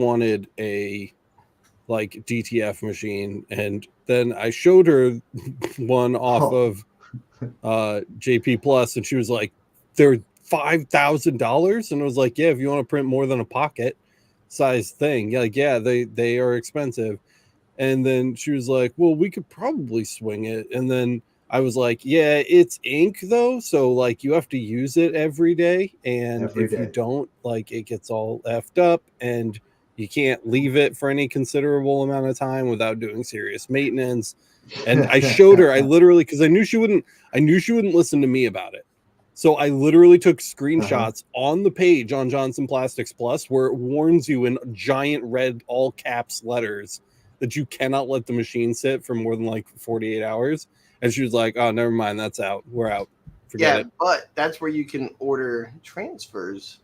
wanted a like DTF machine, and then I showed her one off of JP Plus, and she was like, they're $5,000, and I was like, yeah, if you want to print more than a pocket size thing, like, yeah, they are expensive. And then she was like, well, we could probably swing it. And then I was like, yeah, it's ink though, so like you have to use it every day, and if you don't, like, it gets all effed up, and you can't leave it for any considerable amount of time without doing serious maintenance. And I showed her, I literally, because I knew she wouldn't listen to me about it. So I literally took screenshots on the page on Johnson Plastics Plus where it warns you in giant red all caps letters that you cannot let the machine sit for more than like 48 hours. And she was like, oh, never mind, that's out. We're out. Forget it. But that's where you can order transfers,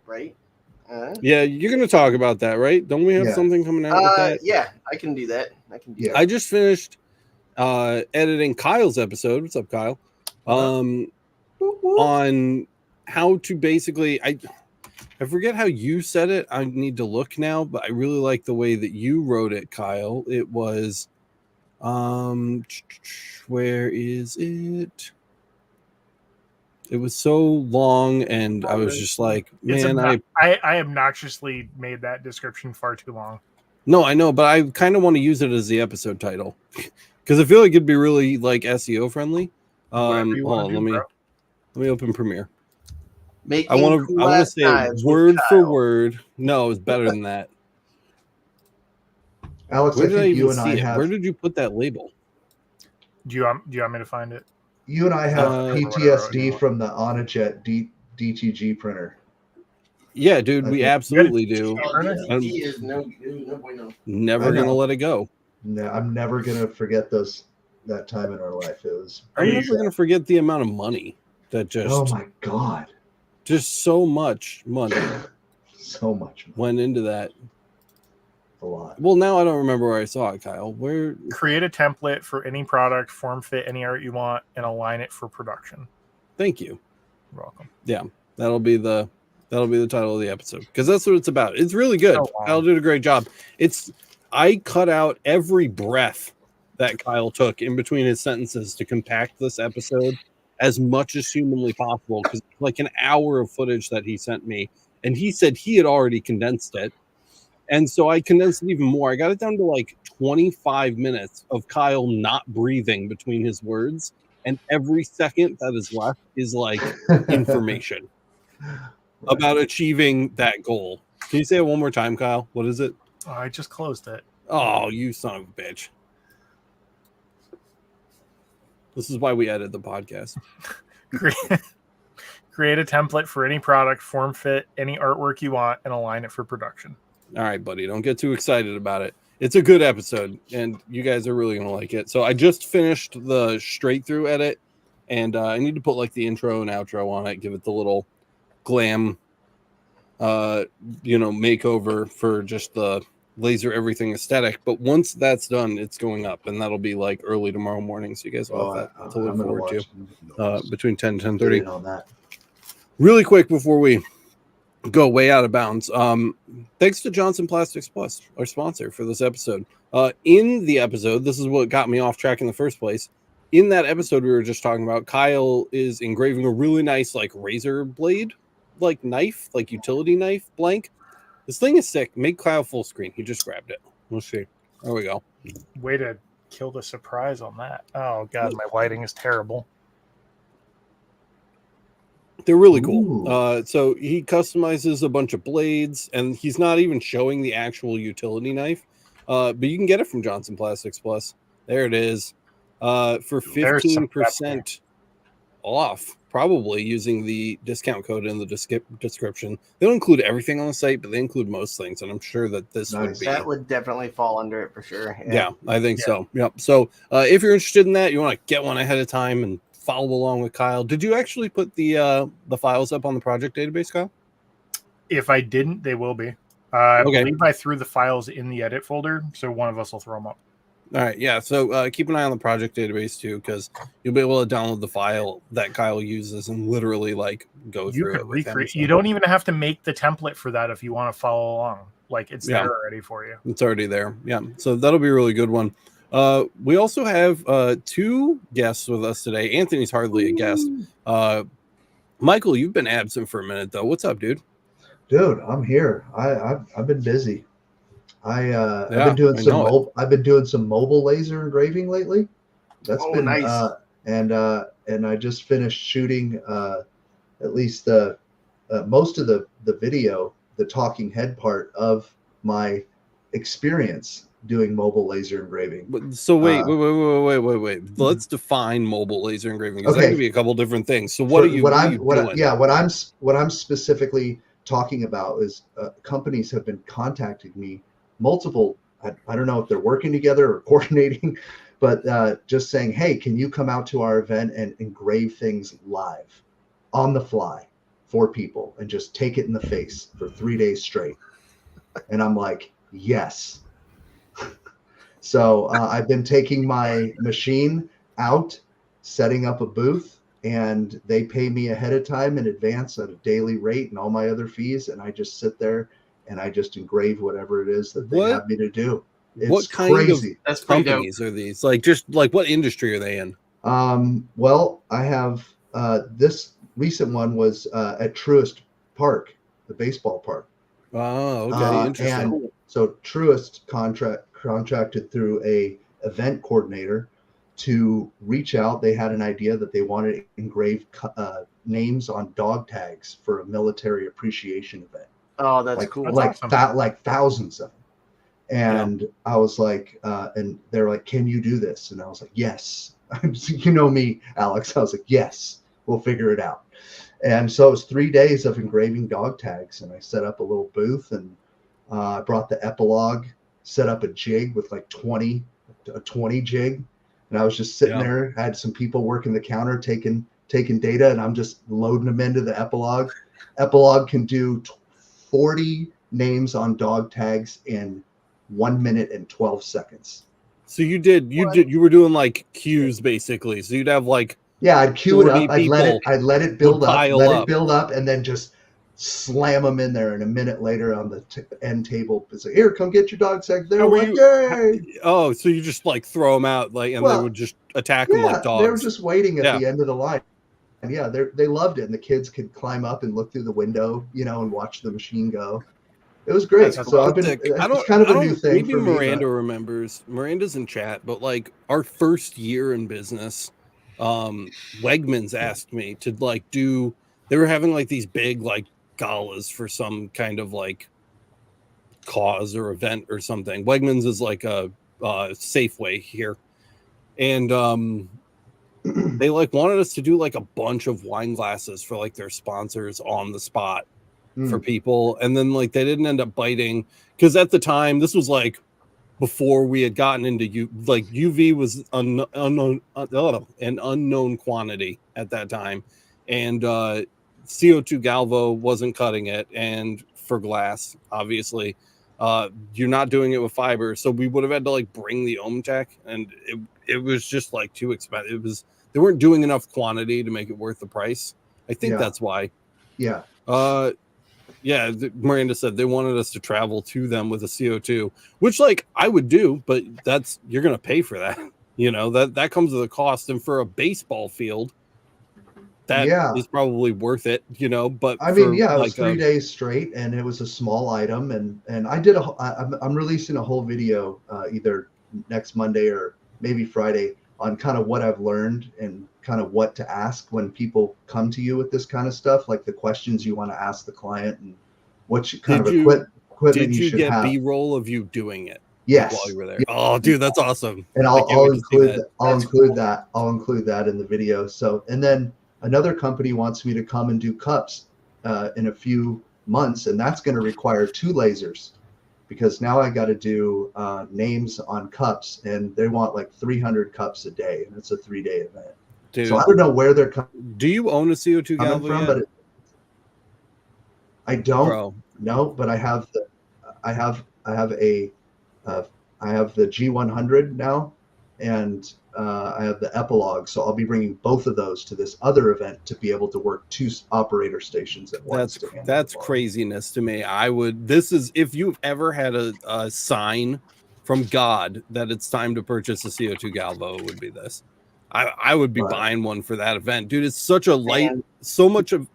right? Yeah, you're going to talk about that, right? Don't we have something coming out with that? Yeah, I can do that. I just finished editing Kyle's episode. What's up, Kyle? On how to basically, I forget how you said it. I need to look now, but I really like the way that you wrote it, Kyle. It was, where is it? It was so long, and I was just like, man, I obnoxiously made that description far too long. No, I know, but I kind of want to use it as the episode title because I feel like it'd be really like SEO friendly. Hold on, let me open Premiere. I want to say word for word. No, it's better than that. Alex, where did I even see it? Where did you put that label? Do you want me to find it? You and I have PTSD from the Onajet DTG printer. Yeah, dude, we absolutely do. Never gonna let it go. No, I'm never gonna forget that time in our life. It was. I'm never gonna forget the amount of money that just. Oh my god! Just so much money. So much money went into that. A lot. Well, now I don't remember where I saw it, Kyle. Where? Create a template for any product, form fit any art you want, and align it for production. Thank you. You're welcome. Yeah, that'll be the title of the episode because that's what it's about. It's really good. Kyle did a great job. I cut out every breath that Kyle took in between his sentences to compact this episode as much as humanly possible, because like an hour of footage that he sent me, and he said he had already condensed it. And so I condensed it even more. I got it down to like 25 minutes of Kyle not breathing between his words. And every second that is left is like information about achieving that goal. Can you say it one more time, Kyle? What is it? Oh, I just closed it. Oh, you son of a bitch. This is why we edit the podcast. Create a template for any product, form fit any artwork you want, and align it for production. All right, buddy. Don't get too excited about it. It's a good episode, and you guys are really going to like it. So I just finished the straight through edit, and I need to put like the intro and outro on it, give it the little glam, makeover for just the laser everything aesthetic. But once that's done, it's going up, and that'll be like early tomorrow morning. So you guys will have that to look forward to between 10 and 10:30. On that. Really quick before we go way out of bounds. Thanks to Johnson Plastics Plus, our sponsor for this episode. In the episode, this is what got me off track in the first place. In that episode we were just talking about, Kyle is engraving a really nice like razor blade, like knife, like utility knife blank. This thing is sick. Make Kyle full screen. He just grabbed it. Let's see. There we go. Way to kill the surprise on that. Oh god, my lighting is terrible. They're really cool. So he customizes a bunch of blades, and he's not even showing the actual utility knife. But you can get it from Johnson Plastics Plus. There it is. For 15% off, probably using the discount code in the description. They don't include everything on the site, but they include most things, and I'm sure that this would be. That would definitely fall under it for sure. Yeah, I think so. Yep. So if you're interested in that, you want to get one ahead of time and follow along with Kyle. Did you actually put the files up on the project database, Kyle? If I didn't, they will be. I believe I threw the files in the edit folder, so one of us will throw them up. All right, yeah. So keep an eye on the project database too, because you'll be able to download the file that Kyle uses and literally like go through it with him. You don't even have to make the template for that if you want to follow along. Like it's Yeah. there already for you. It's already there. Yeah. So that'll be a really good one. We also have 2 guests with us today. Anthony's hardly a guest. Michael, you've been absent for a minute though. What's up, dude? Dude, I'm here. I've been busy. I've Yeah, been doing I some know it. I've been doing some mobile laser engraving lately. That's Oh, been nice. and I just finished shooting at least the most of the video, the talking head part of my experience doing mobile laser engraving. So wait. Let's define mobile laser engraving because that Okay. could be a couple different things. So what are you doing? What I'm specifically talking about is companies have been contacting me multiple. I don't know if they're working together or coordinating, but just saying, hey, can you come out to our event and engrave things live on the fly for people and just take it in the face for 3 days straight? And I'm like, yes. So I've been taking my machine out, setting up a booth, and they pay me ahead of time in advance at a daily rate and all my other fees. And I just sit there and I just engrave whatever it is that they have me to do. It's what kind crazy. of That's pretty dope. companies are these? Like, just like what industry are they in? Well, I have this recent one was at Truist Park, the baseball park. Oh, okay, interesting. And so Truist contracted through a event coordinator to reach out. They had an idea that they wanted to engrave names on dog tags for a military appreciation event. Oh, that's like, cool. That's like awesome. that, like thousands of them. And I was like, and they're like, can you do this? And I was like, yes. You know me, Alex. I was like, yes, we'll figure it out. And so it was 3 days of engraving dog tags, and I set up a little booth, and I brought the epilogue, set up a jig with like a 20 jig, and I was just sitting there. Had some people working the counter taking data, and I'm just loading them into the epilogue. Epilogue can do 40 names on dog tags in 1 minute and 12 seconds. So you were doing like cues basically. So you'd have like I'd cue it up. 40 I'd let it build up, pile up. and then just slam them in there. And a minute later on the end table, it's like, here, come get your dog tags. They're like, yay! Oh, so you just like throw them out, like, and they would just attack them like dogs. They were just waiting at the end of the line. And they loved it. And the kids could climb up and look through the window, and watch the machine go. It was great. That's so I've been. It's kind of a new thing. Maybe for me, Miranda remembers. Miranda's in chat, but like our first year in business, Wegmans asked me to like do. They were having like these big like galas for some kind of like cause or event or something. Wegmans is like a Safeway here, and they like wanted us to do like a bunch of wine glasses for like their sponsors on the spot for people, and then like they didn't end up biting because at the time this was like before we had gotten into UV was an unknown quantity at that time, and CO2 Galvo wasn't cutting it, and for glass obviously you're not doing it with fiber, so we would have had to like bring the Omtech, and it was just like too expensive. They weren't doing enough quantity to make it worth the price. I think that's why. Miranda said they wanted us to travel to them with a CO2, which like I would do, but you're going to pay for that. That comes with a cost. And for a baseball field, that is probably worth it, but I mean, it was 3 days straight, and it was a small item. And I did I'm releasing a whole video either next Monday or maybe Friday on kind of what I've learned and kind of what to ask when people come to you with this kind of stuff, like the questions you want to ask the client and what equipment you should have. Did you get B-roll of you doing it? Yes. While you were there. Oh, dude, that's awesome. And I'll include that in the video. So, and then another company wants me to come and do cups in a few months, and that's going to require 2 lasers. Because now I got to do names on cups, and they want like 300 cups a day, and it's a 3-day event. Dude, so I don't know where they're coming. Do you own a CO2 Galvo from? Yet? But I don't. Bro. No, but I have the G100 now, and I have the epilogue. So I'll be bringing both of those to this other event to be able to work 2 operator stations at once. That's craziness to me. This is, if you've ever had a sign from God that it's time to purchase a CO2 Galvo, it would be this. I would be buying one for that event, dude. It's such a light, so much of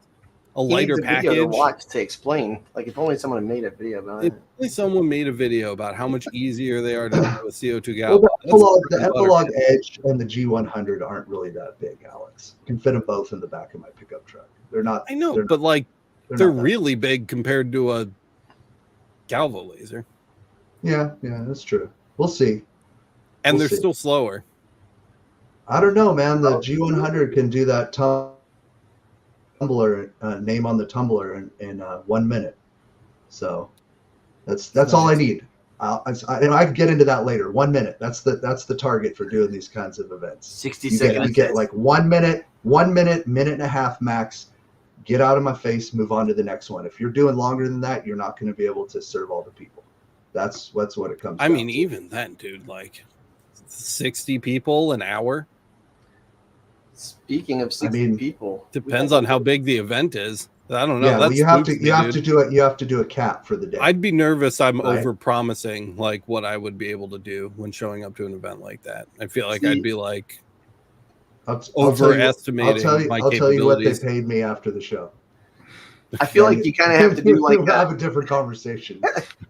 a lighter package. Video to watch to explain. Like, if only someone made a video about it. If only someone made a video about how much easier they are to do with CO2 Galvo. Well, the epilogue Edge and the G100 aren't really that big, Alex. I can fit them both in the back of my pickup truck. They're not. I know, but like they're really big compared to a Galvo laser. Yeah, that's true. We'll see. And they're still slower. I don't know, man. The G100 can do that tumbler name on the tumbler in 1 minute. So that's nice. All I need. And I can get into that later. 1 minute. That's the target for doing these kinds of events. 60 seconds. You get like 1 minute, minute and a half max. Get out of my face. Move on to the next one. If you're doing longer than that, you're not going to be able to serve all the people. That's what it comes. I mean, even then, dude, like 60 people an hour. Speaking of 60 people, depends on how big the event is. I don't know. Yeah, you have to do it. You have to do a cap for the day. I'd be nervous. I'm over promising like what I would be able to do when showing up to an event like that. I feel like I'd be like overestimating my capabilities. I'll tell you what they paid me after the show. I feel like you kind of have to do like have a different conversation.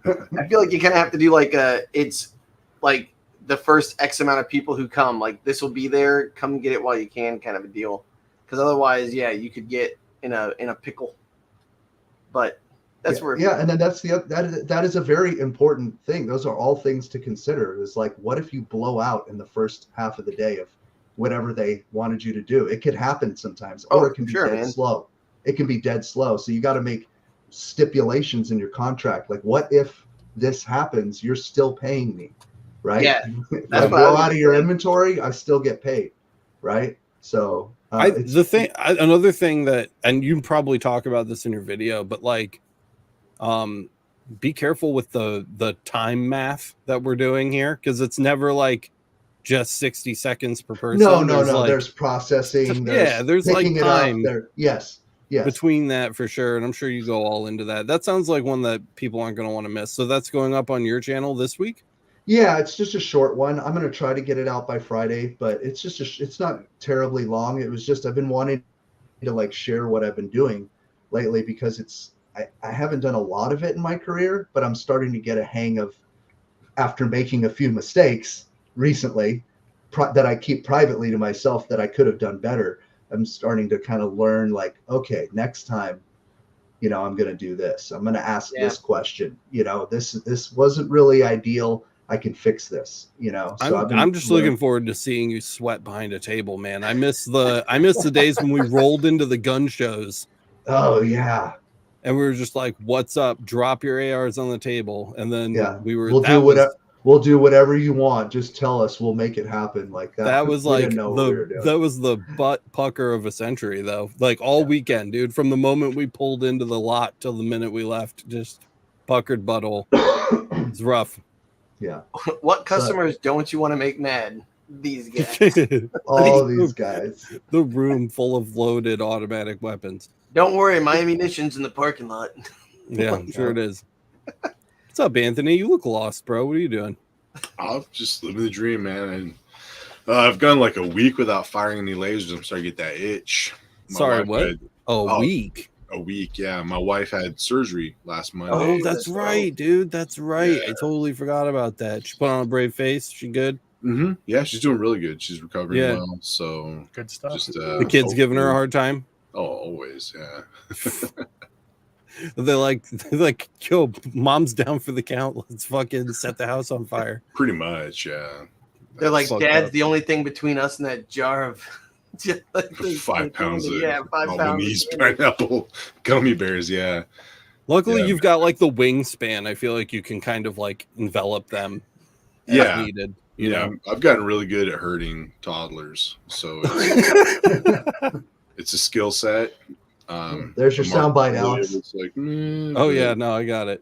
I feel like you kind of have to do like it's like the first X amount of people who come, like this will be there, come get it while you can, kind of a deal. Because otherwise, you could get in a pickle. But that's where and then that is a very important thing. Those are all things to consider. Is like, what if you blow out in the first half of the day of whatever they wanted you to do? It could happen sometimes, or it can be dead slow. It can be dead slow. So you got to make stipulations in your contract. Like, what if this happens? You're still paying me, right? Yeah. If I blow out of your inventory, I still get paid, right? So another thing that, and you can probably talk about this in your video, but like, be careful with the time math that we're doing here, because it's never like just 60 seconds per person. No. There's processing. There's like time. Yes. Between that for sure, and I'm sure you go all into that. That sounds like one that people aren't going to want to miss. So that's going up on your channel this week? Yeah, it's just a short one. I'm going to try to get it out by Friday, but it's just it's not terribly long. It was just I've been wanting to like share what I've been doing lately, because I haven't done a lot of it in my career, but I'm starting to get a hang of, after making a few mistakes recently that I keep privately to myself that I could have done better. I'm starting to kind of learn, like, okay, next time, I'm going to do this. I'm going to ask this question. This wasn't really ideal. I can fix this. So I'm just looking forward to seeing you sweat behind a table, man. I miss the days when we rolled into the gun shows. Oh yeah. And we were just like, "What's up? Drop your ARs on the table." And then We'll do whatever you want. Just tell us. We'll make it happen. Like that. That was like that was the butt pucker of a century, though. Like all weekend, dude. From the moment we pulled into the lot till the minute we left, just puckered butthole. It's rough. Yeah. What customers don't you want to make mad? These guys. All these guys. The room full of loaded automatic weapons. Don't worry, my ammunition's in the parking lot. Yeah, I'm sure it is. What's up, Anthony? You look lost, bro. What are you doing? I'm just living the dream, man. And I've gone like a week without firing any lasers. I'm starting to get that itch. Sorry, what? A week? A week, yeah. My wife had surgery last Monday. Oh, that's right, dude. That's right. Yeah. I totally forgot about that. She put on a brave face. She good? Mm-hmm. Yeah, she's doing really good. She's recovering well. So good stuff. Just, the kids giving her a hard time? Oh, always, yeah. They're like, yo, mom's down for the count. Let's fucking set the house on fire. Pretty much, yeah. They're like, Dad's the only thing between us and that jar of 5 pounds of 5 pounds pineapple gummy bears. Yeah. Luckily, you've got like the wingspan. I feel like you can kind of like envelop them as needed. You know? I've gotten really good at hurting toddlers, so it's a skill set. There's your soundbite, Alex. It's like, yeah, no, I got it.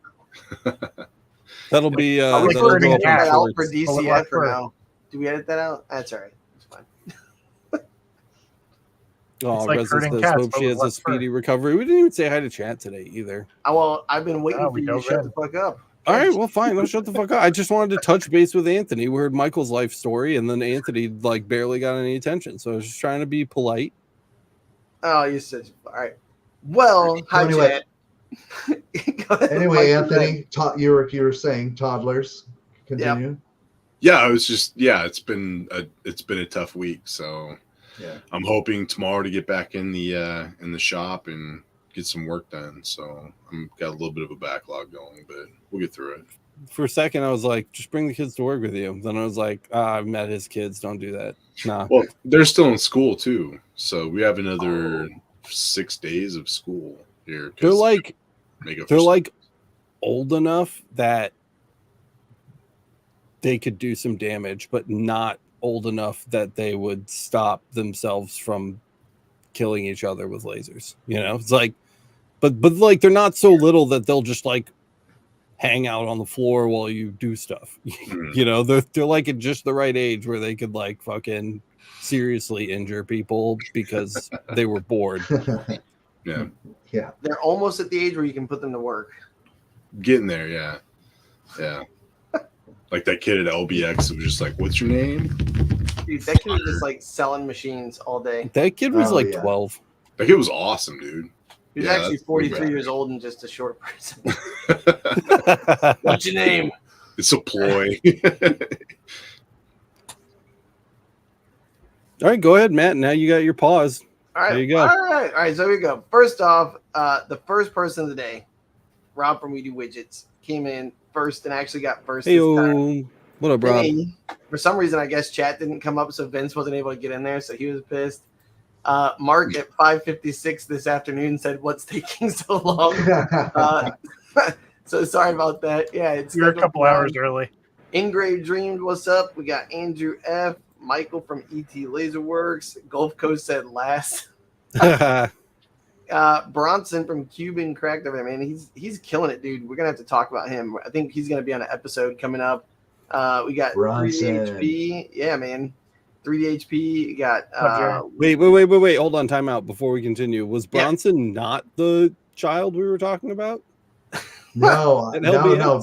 That'll be that'll go up for DCF for now. Do we edit that out? That's all right. It's fine. Oh, like Reza herding says, cats, hope but she with has a less fur. speedy recovery. We didn't even say hi to chat today either. Well, I've been waiting for we you to dove shut in. the fuck up. All right, well, fine. Let's shut the fuck up. I just wanted to touch base with Anthony. We heard Michael's life story, and then Anthony like barely got any attention. So I was just trying to be polite. Oh, you said all right. Well, hi, anyway- Chad. Go ahead, Anyway, Mike, Anthony, you were saying toddlers. Continue. Yeah, it was just it's been a tough week, so Yeah. I'm hoping tomorrow to get back in the shop and get some work done. So I'm got a little bit of a backlog going, but we'll get through it. For a second, I was like, just bring the kids to work with you. Then I was like, I've met his kids. Don't do that. Nah. Well, they're still in school too, so we have another 6 days of school here. They're like old enough that they could do some damage, but not old enough that they would stop themselves from killing each other with lasers. You know, it's like, but like they're not so little that they'll just like hang out on the floor while you do stuff. You know, they're like at just the right age where they could like fucking seriously injure people because they were bored. Yeah. They're almost at the age where you can put them to work. Getting there, yeah. Like that kid at LBX who was just like, "What's your name?" Dude, that kid was just like selling machines all day. That kid was 12. That kid was awesome, dude. He was Yeah, actually that's 43 pretty years old and just a short person. What's your name? It's a ploy. All right, go ahead, Matt. Now you got your pause. All right, there you go. All right. So here we go. First off, the first person of the day, Rob from We Do Widgets, came in first and actually got first. Hey, this time. what up, Rob? Hey, for some reason, I guess chat didn't come up, so Vince wasn't able to get in there, so he was pissed. Mark at 5:56 this afternoon said, "What's taking so long?" So sorry about that. Yeah, it's You're a couple hours early. Engraved Dreamed, what's up? We got Andrew F. Michael from ET Laserworks. Gulf Coast said last. Bronson from Cuban cracked over there, man. He's killing it, dude. We're gonna have to talk about him. I think he's gonna be on an episode coming up. We got Bronson. 3DHP. Yeah, man. 3DHP. You got wait. Hold on, time out before we continue. Was Bronson not the child we were talking about? No.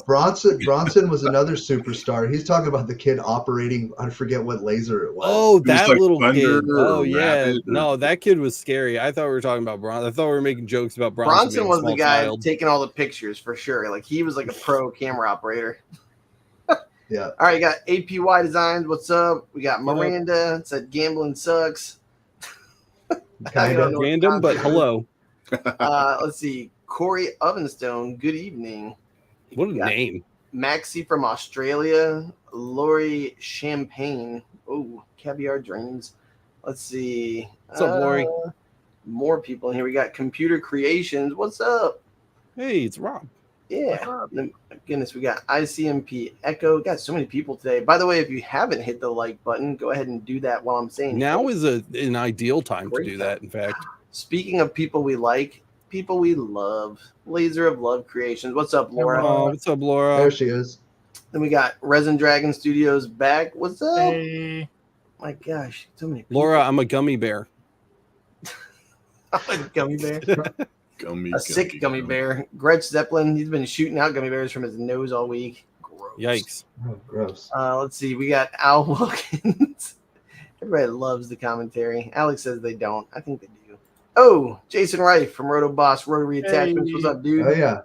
Bronson was another superstar. He's talking about the kid operating, I forget what laser it was. Oh, that like little Thunder kid. Oh, or yeah. Rabbit No, that kid was scary. I thought we were talking about Bronson. I thought we were making jokes about Bronson. Bronson being a was the small guy child. taking all the pictures for sure. Like he was like a pro camera operator. Yeah. All right, you got APY Designs. What's up? We got Miranda. Said gambling sucks. Kind of random, but hello. Let's see. Corey Ovenstone. Good evening. What a name. Maxie from Australia. Lori Champagne. Oh, Caviar Dreams. Let's see. What's up, Lori? More people in here. We got Computer Creations. What's up? Hey, it's Rob. Yeah. Goodness, we got ICMP Echo. Got so many people today. By the way, if you haven't hit the like button, go ahead and do that while I'm saying now is an ideal time to do that, in fact. Speaking of people we like, people we love, Laser of Love Creations. What's up, Laura? Oh, what's up, Laura? There she is. Then we got Resin Dragon Studios back. What's up? Hey. My gosh, so many people. Laura, I'm a gummy bear. I'm a gummy bear. Gummy, Sick gummy bear. Gretch Zeppelin, he's been shooting out gummy bears from his nose all week. Gross. Yikes. Oh, gross. Let's see. We got Al Wilkins. Everybody loves the commentary. Alex says they don't. I think they do. Oh, Jason Reif from Roto Boss, Rotary Attachments. What's up, dude? Oh, yeah.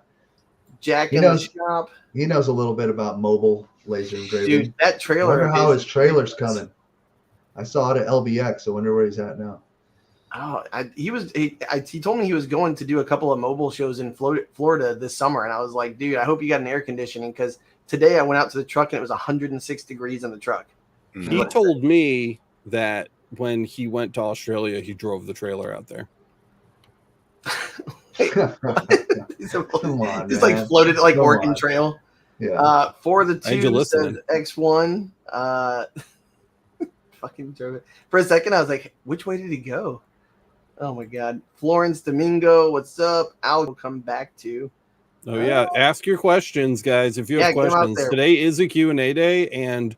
Jack He in knows- the shop. He knows a little bit about mobile laser engraving. Dude, that I trailer. wonder how is his trailer's ridiculous. coming. I saw it at LBX. I wonder where he's at now. Oh, he told me he was going to do a couple of mobile shows in Florida this summer, and I was like, dude, I hope you got an air conditioning because today I went out to the truck and it was 106 degrees in the truck. He told me that when he went to Australia, he drove the trailer out there. Come on, He's man. like floated like Come Oregon on. Trail. Yeah. For the Angel two listening. says X1. Fucking drove it. For a second, I was like, which way did he go? Oh my god. Florence Domingo, what's up? Al will come back to. Oh yeah, ask your questions, guys. If you have Yeah, get 'em out questions, there. today is a Q&A day, and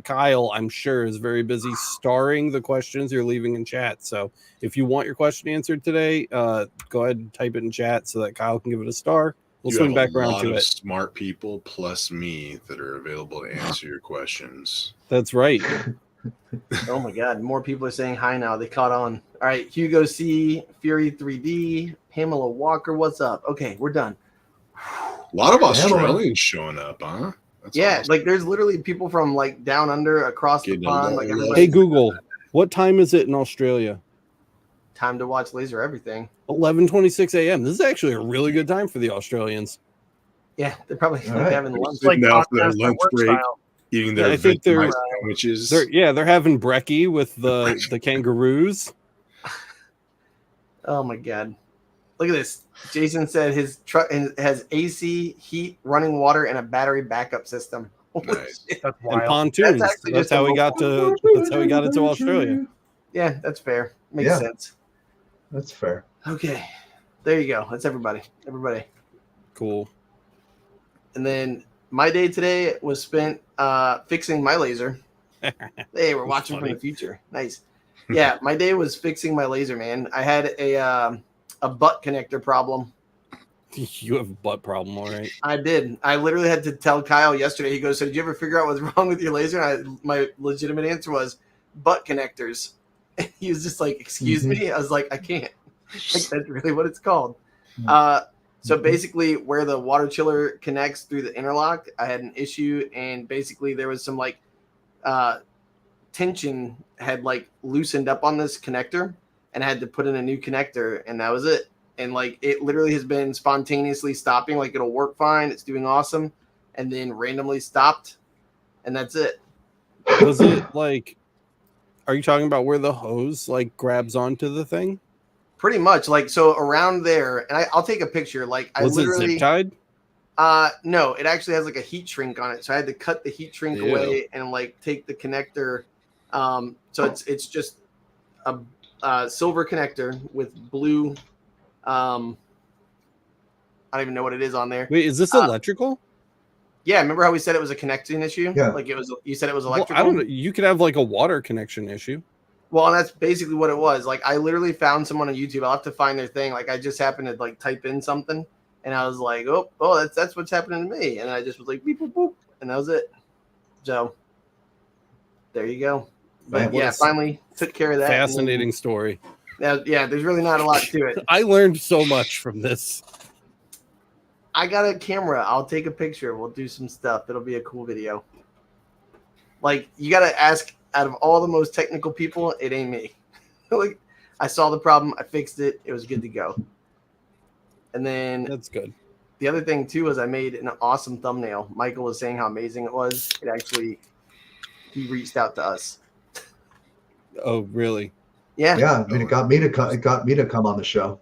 Kyle, I'm sure, is very busy starring the questions you're leaving in chat. So if you want your question answered today, go ahead and type it in chat so that Kyle can give it a star. We'll swing back around to it. Smart people plus me that are available to answer your questions. That's right. Oh my God, more people are saying hi now. They caught on. All right, Hugo C, Fury 3D, Pamela Walker, what's up? Okay, we're done. A lot of Australians showing up, huh? That's yeah, awesome. like there's literally people from like down under across the pond. Like hey Google, what time is it in Australia? Time to watch laser everything. 11:26 a.m. This is actually a really good time for the Australians. Yeah, they're probably having lunch. Like now for their podcast lunch at work break, style. eating their I think they're sandwiches. They're having brekkie with the kangaroos. Oh my God. Look at this. Jason said his truck has AC, heat, running water, and a battery backup system. Nice. That's wild. And pontoons. That's how we got into Australia. Yeah, that's fair. Makes sense. That's fair. Okay. There you go. That's everybody. Everybody. Cool. And then my day today was spent fixing my laser. Hey, we're watching from the future. Nice. Yeah, my day was fixing my laser, man. I had a butt connector problem. You have a butt problem, all right? I did. I literally had to tell Kyle yesterday. He goes, "So did you ever figure out what's wrong with your laser?" And my legitimate answer was butt connectors. He was just like, "Excuse me." I was like, "I can't." Like, that's really what it's called. So basically, where the water chiller connects through the interlock, I had an issue, and basically there was some like tension had like loosened up on this connector, and I had to put in a new connector, and that was it. And like it literally has been spontaneously stopping, like it'll work fine, it's doing awesome, and then randomly stopped, and that's it. Was it like? Are you talking about where the hose like grabs onto the thing? Pretty much, like so around there, and I'll take a picture. Like I literally it zip tied? No, it actually has like a heat shrink on it, so I had to cut the heat shrink away and like take the connector. So it's just a silver connector with blue. I don't even know what it is on there. Wait, is this electrical? Yeah, remember how we said it was a connecting issue? Yeah. Like it was. You said it was electrical. Well, I don't know. You could have like a water connection issue. Well, and that's basically what it was. Like I literally found someone on YouTube. I'll have to find their thing. Like I just happened to like type in something, and I was like, oh, that's what's happening to me. And I just was like, beep, boop, boop, and that was it. So there you go. But yeah, finally took care of that. Fascinating story. Yeah, there's really not a lot to it. I learned so much from this. I got a camera. I'll take a picture. We'll do some stuff. It'll be a cool video. Like you got to ask. Out of all the most technical people, it ain't me. Like I saw the problem, I fixed it, it was good to go. And then that's good. The other thing too was I made an awesome thumbnail. Michael was saying how amazing it was. It actually, he reached out to us. Oh, really? Yeah. Yeah. I mean, it got me to come on the show.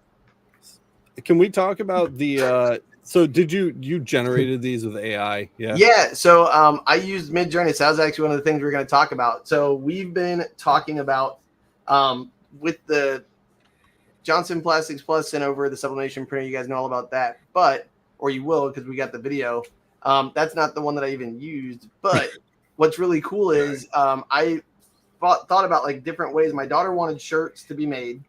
Can we talk about the? So did you generated these with AI? Yeah. Yeah. So I used Midjourney. So that was actually one of the things we were going to talk about. So we've been talking about with the Johnson Plastics Plus sent over the sublimation printer. You guys know all about that, or you will because we got the video. That's not the one that I even used. But what's really cool is I thought about like different ways. My daughter wanted shirts to be made,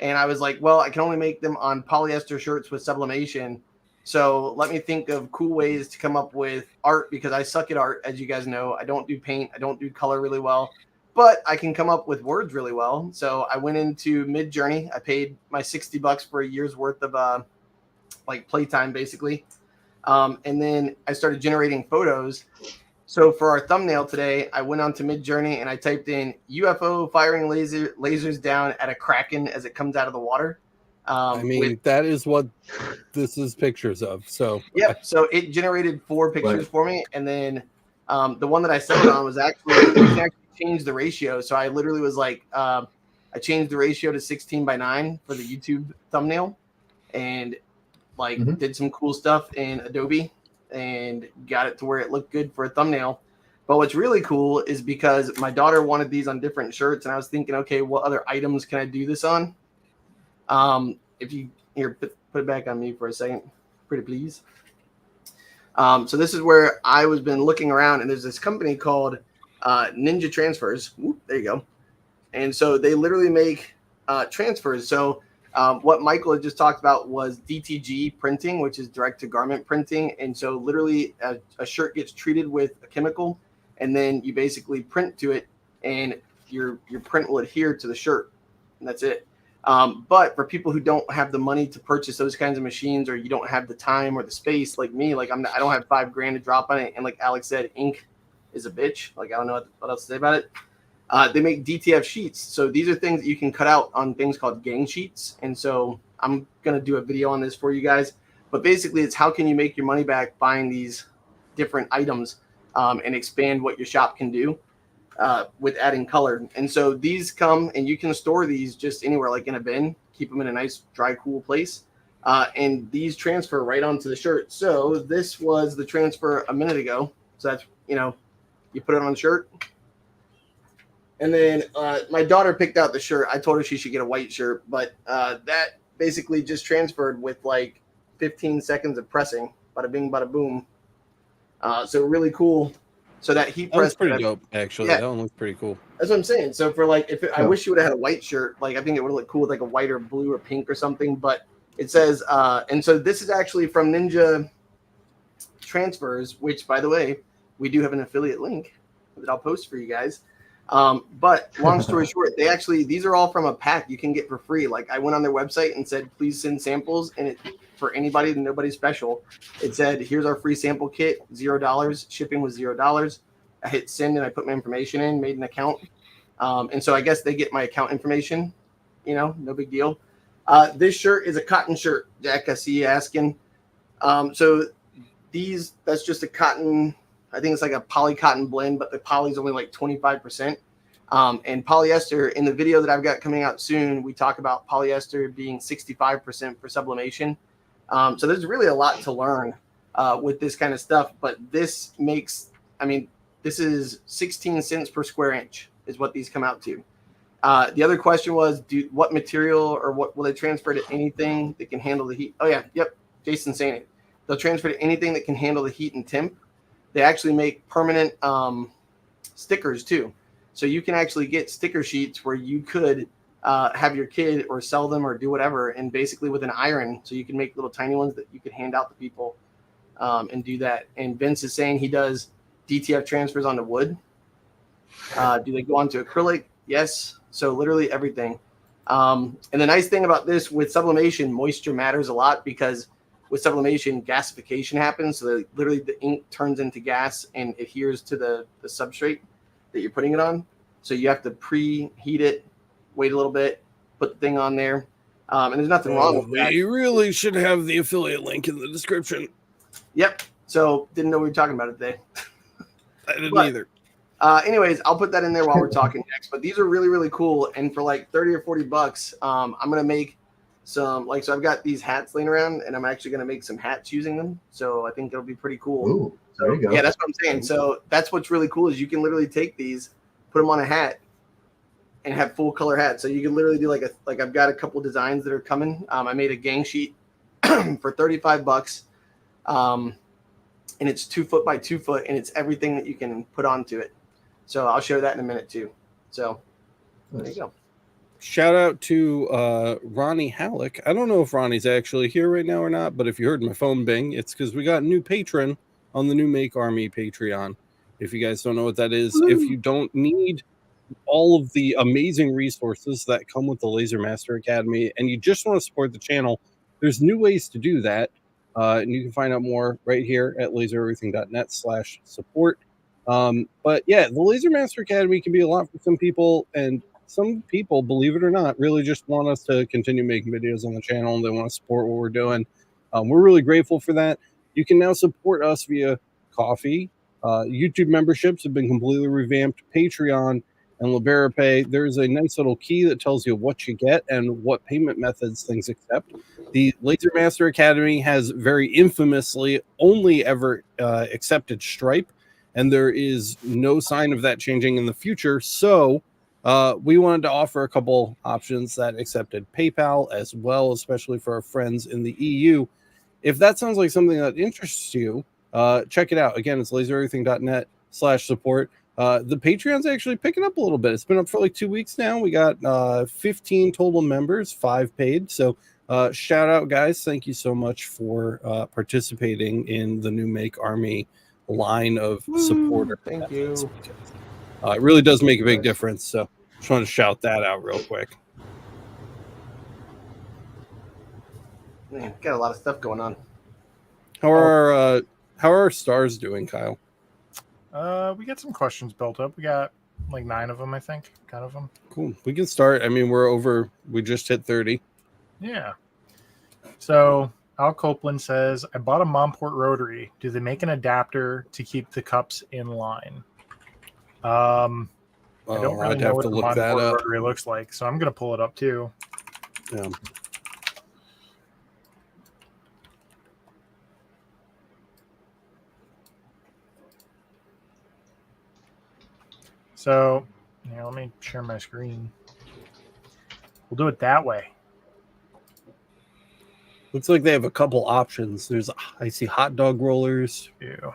and I was like, well, I can only make them on polyester shirts with sublimation. So let me think of cool ways to come up with art because I suck at art, as you guys know. I don't do paint. I don't do color really well, but I can come up with words really well. So I went into Midjourney. I paid my $60 for a year's worth of like playtime, basically. And then I started generating photos. So for our thumbnail today, I went onto Midjourney and I typed in UFO firing lasers down at a kraken as it comes out of the water. I mean, that is what this is pictures of. So yep. So it generated 4 pictures for me, and then the one that I settled on was actually you can actually change the ratio. So I literally was like, I changed the ratio to 16:9 for the YouTube thumbnail, and like did some cool stuff in Adobe and got it to where it looked good for a thumbnail. But what's really cool is because my daughter wanted these on different shirts, and I was thinking, okay, what other items can I do this on? If you here put it back on me for a second, pretty please. So this is where I was been looking around, and there's this company called Ninja Transfers. Whoop, there you go. And so they literally make transfers. So what Michael had just talked about was DTG printing, which is direct to garment printing. And so literally a shirt gets treated with a chemical, and then you basically print to it, and your print will adhere to the shirt, and that's it. But for people who don't have the money to purchase those kinds of machines, or you don't have the time or the space, like me, like I don't have $5,000 to drop on it, and like Alex said, ink is a bitch. Like I don't know what else to say about it. They make DTF sheets. So these are things that you can cut out on things called gang sheets. And so I'm going to do a video on this for you guys. But basically, it's how can you make your money back buying these different items and expand what your shop can do with adding color. And so these come, and you can store these just anywhere, like in a bin, keep them in a nice, dry, cool place. And these transfer right onto the shirt. So this was the transfer a minute ago. So that's, you put it on the shirt. And then my daughter picked out the shirt. I told her she should get a white shirt, but that basically just transferred with like 15 seconds of pressing. Bada bing, bada boom. So really cool. So that heat press. That's pretty dope, actually. Yeah. That one looks pretty cool. That's what I'm saying. So for like, I wish you would have had a white shirt. Like I think it would look cool with like a white or blue or pink or something. But it says, and so this is actually from Ninja Transfers, which by the way, we do have an affiliate link that I'll post for you guys. But long story short, these are all from a pack you can get for free. Like I went on their website and said, please send samples. And for anybody, nobody special, it said, here's our free sample kit, $0. Shipping was $0. I hit send and I put my information in, made an account. And so I guess they get my account information, no big deal. This shirt is a cotton shirt, Jack, I see you asking. So that's just a cotton, I think it's like a poly cotton blend, but the poly is only like 25%. And polyester, in the video that I've got coming out soon, we talk about polyester being 65% for sublimation. So there's really a lot to learn with this kind of stuff. But this is 16 cents per square inch is what these come out to. The other question was, what material or what will they transfer to anything that can handle the heat? Oh, yeah. Yep. Jason's saying it. They'll transfer to anything that can handle the heat and temp. They actually make permanent stickers too. So you can actually get sticker sheets where you could have your kid or sell them or do whatever. And basically with an iron, so you can make little tiny ones that you could hand out to people and do that. And Vince is saying he does DTF transfers onto wood. Do they go onto acrylic? Yes. So literally everything. And the nice thing about this with sublimation, moisture matters a lot because with sublimation, gasification happens. So literally the ink turns into gas and adheres to the substrate that you're putting it on. So you have to preheat it, wait a little bit, put the thing on there. And there's nothing wrong with that. You really should have the affiliate link in the description. Yep. So didn't know we were talking about it today. I didn't either. Anyways, I'll put that in there while we're talking next. But these are really, really cool. And for like 30 or 40 bucks, I'm going to make some, so I've got these hats laying around and I'm actually going to make some hats using them. So I think it'll be pretty cool. Ooh, there you go. Yeah, that's what I'm saying. So that's what's really cool is you can literally take these, put them on a hat and have full color hats. So you can literally do like I've got a couple designs that are coming. I made a gang sheet for 35 bucks. And it's 2 foot by 2 foot and it's everything that you can put onto it. So I'll show that in a minute too. So there you go. Shout out to Ronnie Halleck. I don't know if Ronnie's actually here right now or not, but if you heard my phone bing, it's because we got a new patron on the new Make Army Patreon. If you guys don't know what that is, if you don't need all of the amazing resources that come with the Laser Master Academy and you just want to support the channel, there's new ways to do that. And you can find out more right here at lasereverything.net/support. But yeah, the Laser Master Academy can be a lot for some people, and some people, believe it or not, really just want us to continue making videos on the channel and they want to support what we're doing. We're really grateful for that. You can now support us via Coffee. YouTube memberships have been completely revamped. Patreon and Libera Pay. There's a nice little key that tells you what you get and what payment methods things accept. The Laser Master Academy has very infamously only ever accepted Stripe, and there is no sign of that changing in the future. So we wanted to offer a couple options that accepted PayPal as well, especially for our friends in the EU. If that sounds like something that interests you, check it out. Again, it's lasereverything.net/support. The Patreon's actually picking up a little bit. It's been up for like 2 weeks now. We got 15 total members, 5 paid. So shout out, guys. Thank you so much for participating in the new Make Army line of supporter. Thank you. It really does make a big difference. So just wanted to shout that out real quick. Man, got a lot of stuff going on. How are our stars doing, Kyle? We got some questions built up. We got like 9 of them, I think. 10 of them. Cool. We can start. I mean, we just hit 30. Yeah. So Al Copeland says, I bought a Momport rotary. Do they make an adapter to keep the cups in line? I don't really I'd know have what to the look that Momport up. rotary looks like, so I'm going to pull it up too. Yeah. So, yeah, let me share my screen. We'll do it that way. Looks like they have a couple options. I see hot dog rollers. Ew.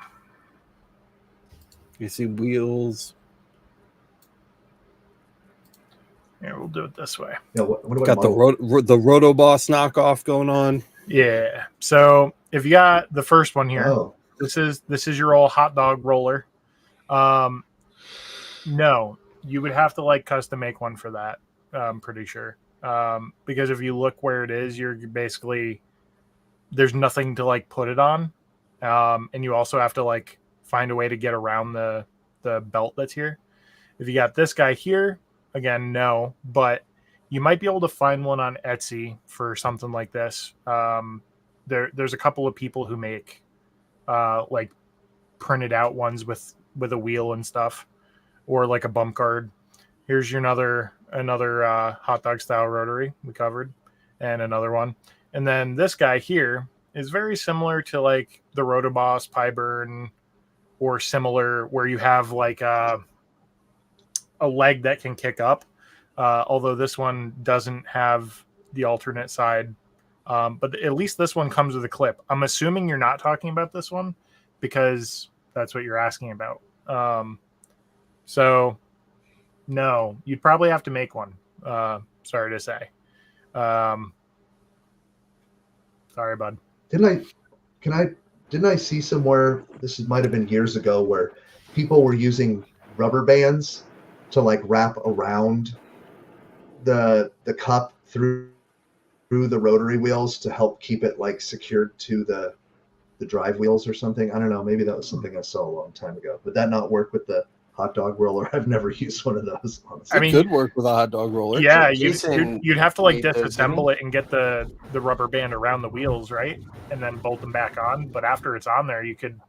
You see wheels. Yeah, we'll do it this way. Yeah, what Got the Roto Boss knockoff going on. Yeah. So if you got the first one here, Oh, this is your old hot dog roller. No, you would have to like custom make one for that. I'm pretty sure. Because if you look where it is, you're basically there's nothing to like put it on. And you also have to like find a way to get around the belt that's here. If you got this guy here, again, no, but you might be able to find one on Etsy for something like this. There's a couple of people who make like printed out ones with a wheel and stuff, or like a bump guard. Here's your another hot dog style rotary we covered, and another one. And then this guy here is very similar to like the Roto Boss Pyburn, or similar, where you have like a leg that can kick up. Although this one doesn't have the alternate side. But at least this one comes with a clip. I'm assuming you're not talking about this one because that's what you're asking about. So no, you'd probably have to make one. Sorry to say. Sorry, bud. didn't I see somewhere, might have been years ago, where people were using rubber bands to like wrap around the cup through the rotary wheels to help keep it like secured to the drive wheels or something. I don't know. Maybe that was something I saw a long time ago. Would that not work with the hot dog roller? I've never used one of those, honestly. I mean, it could work with a hot dog roller. Yeah, Jason you'd have to like made those, disassemble it and get the rubber band around the wheels, right? And then bolt them back on. But after it's on there, you could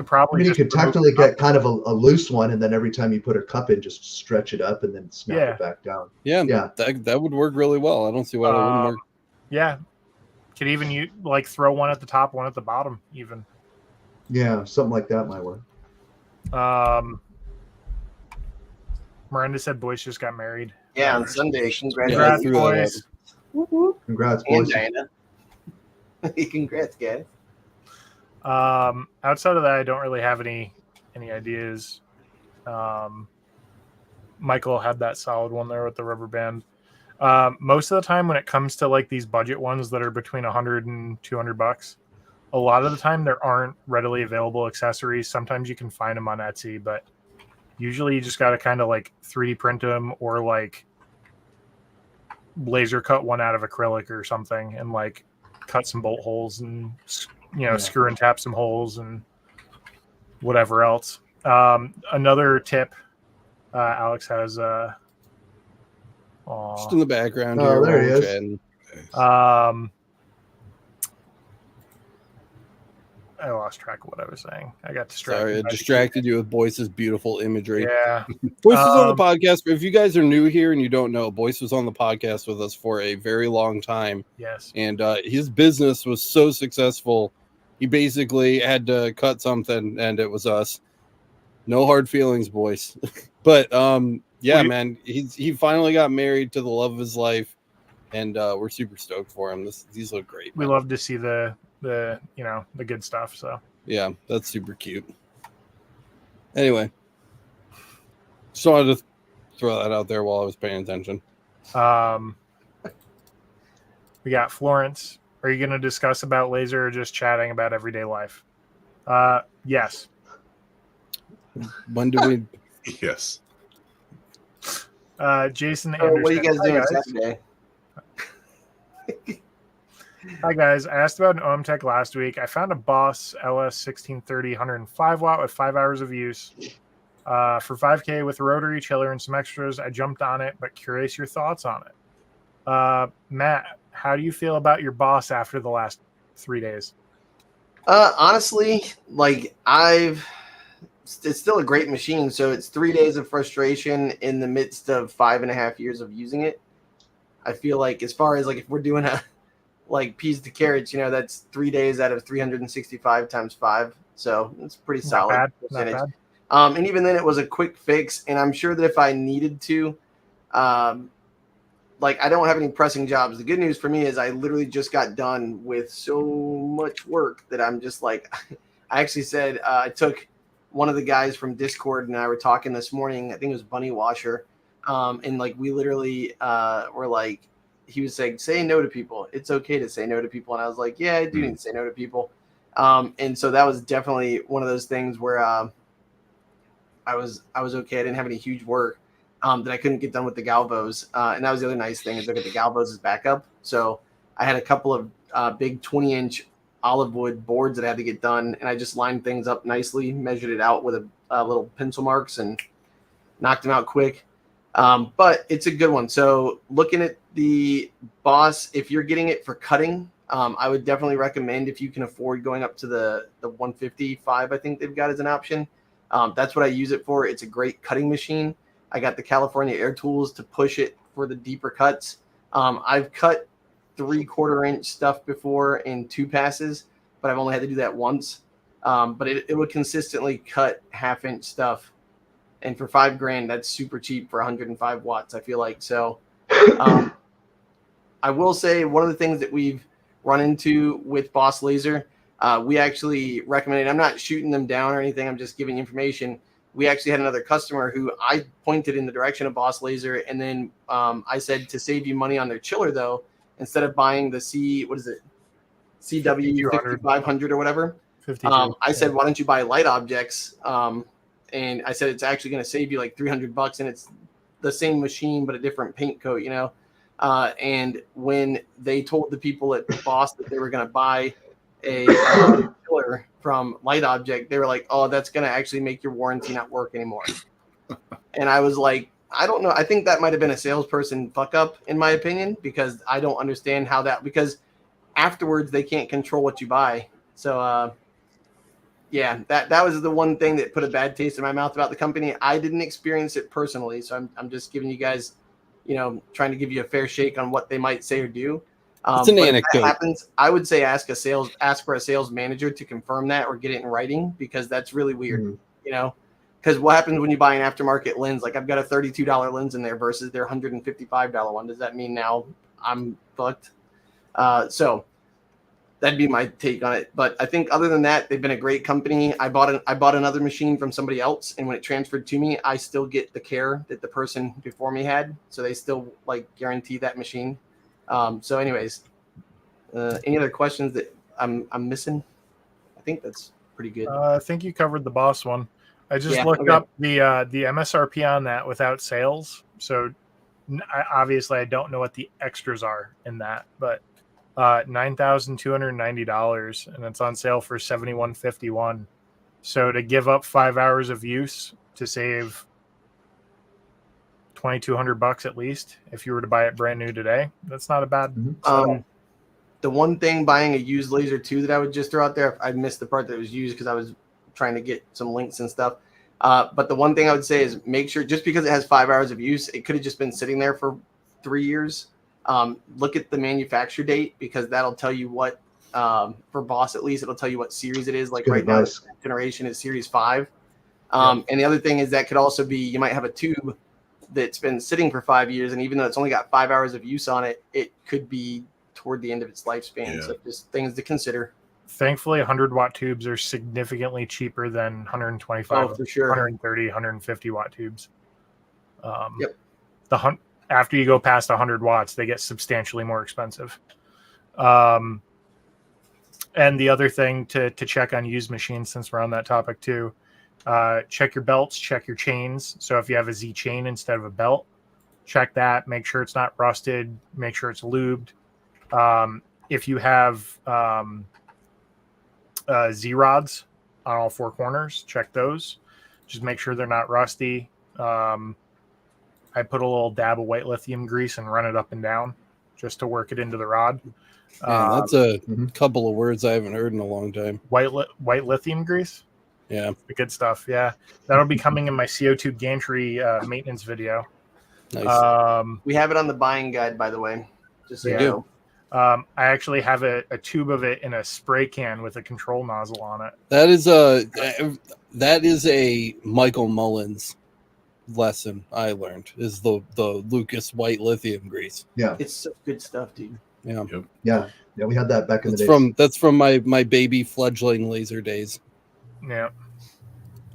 probably you just could technically get kind of a loose one, and then every time you put a cup in, just stretch it up and then snap it back down. Yeah, Yeah. That would work really well. I don't see why that wouldn't work. Yeah, could even like throw one at the top, one at the bottom, even. Yeah, something like that might work. Miranda said Boyce just got married. Yeah, on Sunday. Congrats, threw that boys. Congrats, And boys. Diana. Congrats, guys. Outside of that, I don't really have any ideas. Michael had that solid one there with the rubber band. Most of the time when it comes to like these budget ones that are between $100 and $200, a lot of the time there aren't readily available accessories. Sometimes you can find them on Etsy, but usually you just got to kind of like 3D print them, or like laser cut one out of acrylic or something and like cut some bolt holes and screw and tap some holes and whatever else. Another tip, Alex has Just in the background Oh, here. there he while we're is. chatting. I lost track of what I was saying. I got distracted. Sorry, I by the distracted you with Boyce's beautiful imagery. Yeah. Boyce was on the podcast. If you guys are new here and you don't know, Boyce was on the podcast with us for a very long time. Yes. And his business was so successful, he basically had to cut something, and it was us. No hard feelings, Boyce. But yeah, man, he finally got married to the love of his life, and we're super stoked for him. These look great. We man. love to see the good stuff. So Yeah, that's super cute. Anyway, So I just throw that out there while I was paying attention. We got Florence. Are you going to discuss about laser or just chatting about everyday life? Yes. When do we? Yes. Jason So Anderson. what are you guys doing Hi, guys. Saturday? Hi, guys. I asked about an OMTech last week. I found a Boss LS 1630 105 watt with 5 hours of use. For 5K with a rotary chiller and some extras. I jumped on it, but curious your thoughts on it. Matt, how do you feel about your Boss after the last 3 days? Honestly, like it's still a great machine. So it's 3 days of frustration in the midst of 5.5 years of using it. I feel like as far as like if we're doing a like peas to carrots, that's 3 days out of 365 times 5. So it's pretty solid. Not percentage. bad. And even then it was a quick fix. And I'm sure that if I needed to, like I don't have any pressing jobs. The good news for me is I literally just got done with so much work that I'm just like, I actually said I took one of the guys from Discord and I were talking this morning. I think it was Bunny Washer. And like we literally were like, he was saying, say no to people. It's okay to say no to people. And I was like, yeah, I do need to say no to people. And so that was definitely one of those things where I was okay. I didn't have any huge work that I couldn't get done with the Galvos. And that was the other nice thing is I got the Galvos as backup. So I had a couple of big 20-inch olive wood boards that I had to get done. And I just lined things up nicely, measured it out with a little pencil marks and knocked them out quick. But it's a good one. So looking at the Boss, if you're getting it for cutting, I would definitely recommend if you can afford going up to the 155, I think they've got as an option. That's what I use it for. It's a great cutting machine. I got the California Air Tools to push it for the deeper cuts. I've cut 3/4 inch stuff before in 2 passes, but I've only had to do that once. But it would consistently cut 1/2 inch stuff. And for $5,000, that's super cheap for 105 watts, I feel like. So I will say one of the things that we've run into with Boss Laser, we actually recommended, I'm not shooting them down or anything, I'm just giving information. We actually had another customer who I pointed in the direction of Boss Laser. And then I said to save you money on their chiller, though, instead of buying the CW 5500 or whatever, I said, why don't you buy Light Objects? And I said, it's actually going to save you like $300 and it's the same machine, but a different paint coat, and when they told the people at Boss that they were going to buy a chiller from Light Object, they were like, oh, that's going to actually make your warranty not work anymore. And I was like, I don't know. I think that might've been a salesperson fuck up in my opinion, because I don't understand how because afterwards they can't control what you buy. So, yeah, that was the one thing that put a bad taste in my mouth about the company. I didn't experience it personally, so I'm just giving you guys, trying to give you a fair shake on what they might say or do. It's an anecdote. If that happens, I would say ask for a sales manager to confirm that or get it in writing, because that's really weird. Because what happens when you buy an aftermarket lens? Like I've got a $32 lens in there versus their $155 one. Does that mean now I'm fucked? So that'd be my take on it. But I think other than that, they've been a great company. I bought another machine from somebody else, and when it transferred to me, I still get the care that the person before me had. So they still like guarantee that machine. So anyways, any other questions that I'm missing? I think that's pretty good. I think you covered the Boss one. I just looked up the MSRP on that without sales. So obviously I don't know what the extras are in that, but $9,290, and it's on sale for $7,151. So to give up 5 hours of use to save $2,200 at least, if you were to buy it brand new today, that's not a bad. The one thing buying a used laser too that I would just throw out there, I missed the part that was used because I was trying to get some links and stuff. But the one thing I would say is make sure, just because it has 5 hours of use, it could have just been sitting there for 3 years. Look at the manufacture date, because that'll tell you what, for Boss at least, it'll tell you what series it is. Like right now, this generation is Series 5. And the other thing is that could also be, you might have a tube that's been sitting for 5 years, and even though it's only got 5 hours of use on it, it could be toward the end of its lifespan. So just things to consider. Thankfully, 100-watt tubes are significantly cheaper than 125, for sure. 130, 150-watt tubes. Yep. After you go past 100 watts, they get substantially more expensive. And the other thing to check on used machines, since we're on that topic too, check your belts, check your chains. So if you have a Z chain instead of a belt, check that. Make sure it's not rusted. Make sure it's lubed. If you have Z rods on all four corners, check those. Just make sure they're not rusty. I put a little dab of white lithium grease and run it up and down just to work it into the rod. Man, that's a couple of words I haven't heard in a long time. White lithium grease. Yeah, The good stuff. Yeah, that'll be coming in my CO2 gantry maintenance video. nice. We have it on the buying guide, by the way. Just so you do. know. I actually have a tube of it in a spray can with a control nozzle on it. That is a Michael Mullins lesson I learned, is the Lucas white lithium grease. Yeah. It's such good stuff, dude. Yeah, Yeah. Yeah. We had that back in the that's day. that's from my baby fledgling laser days. Yeah.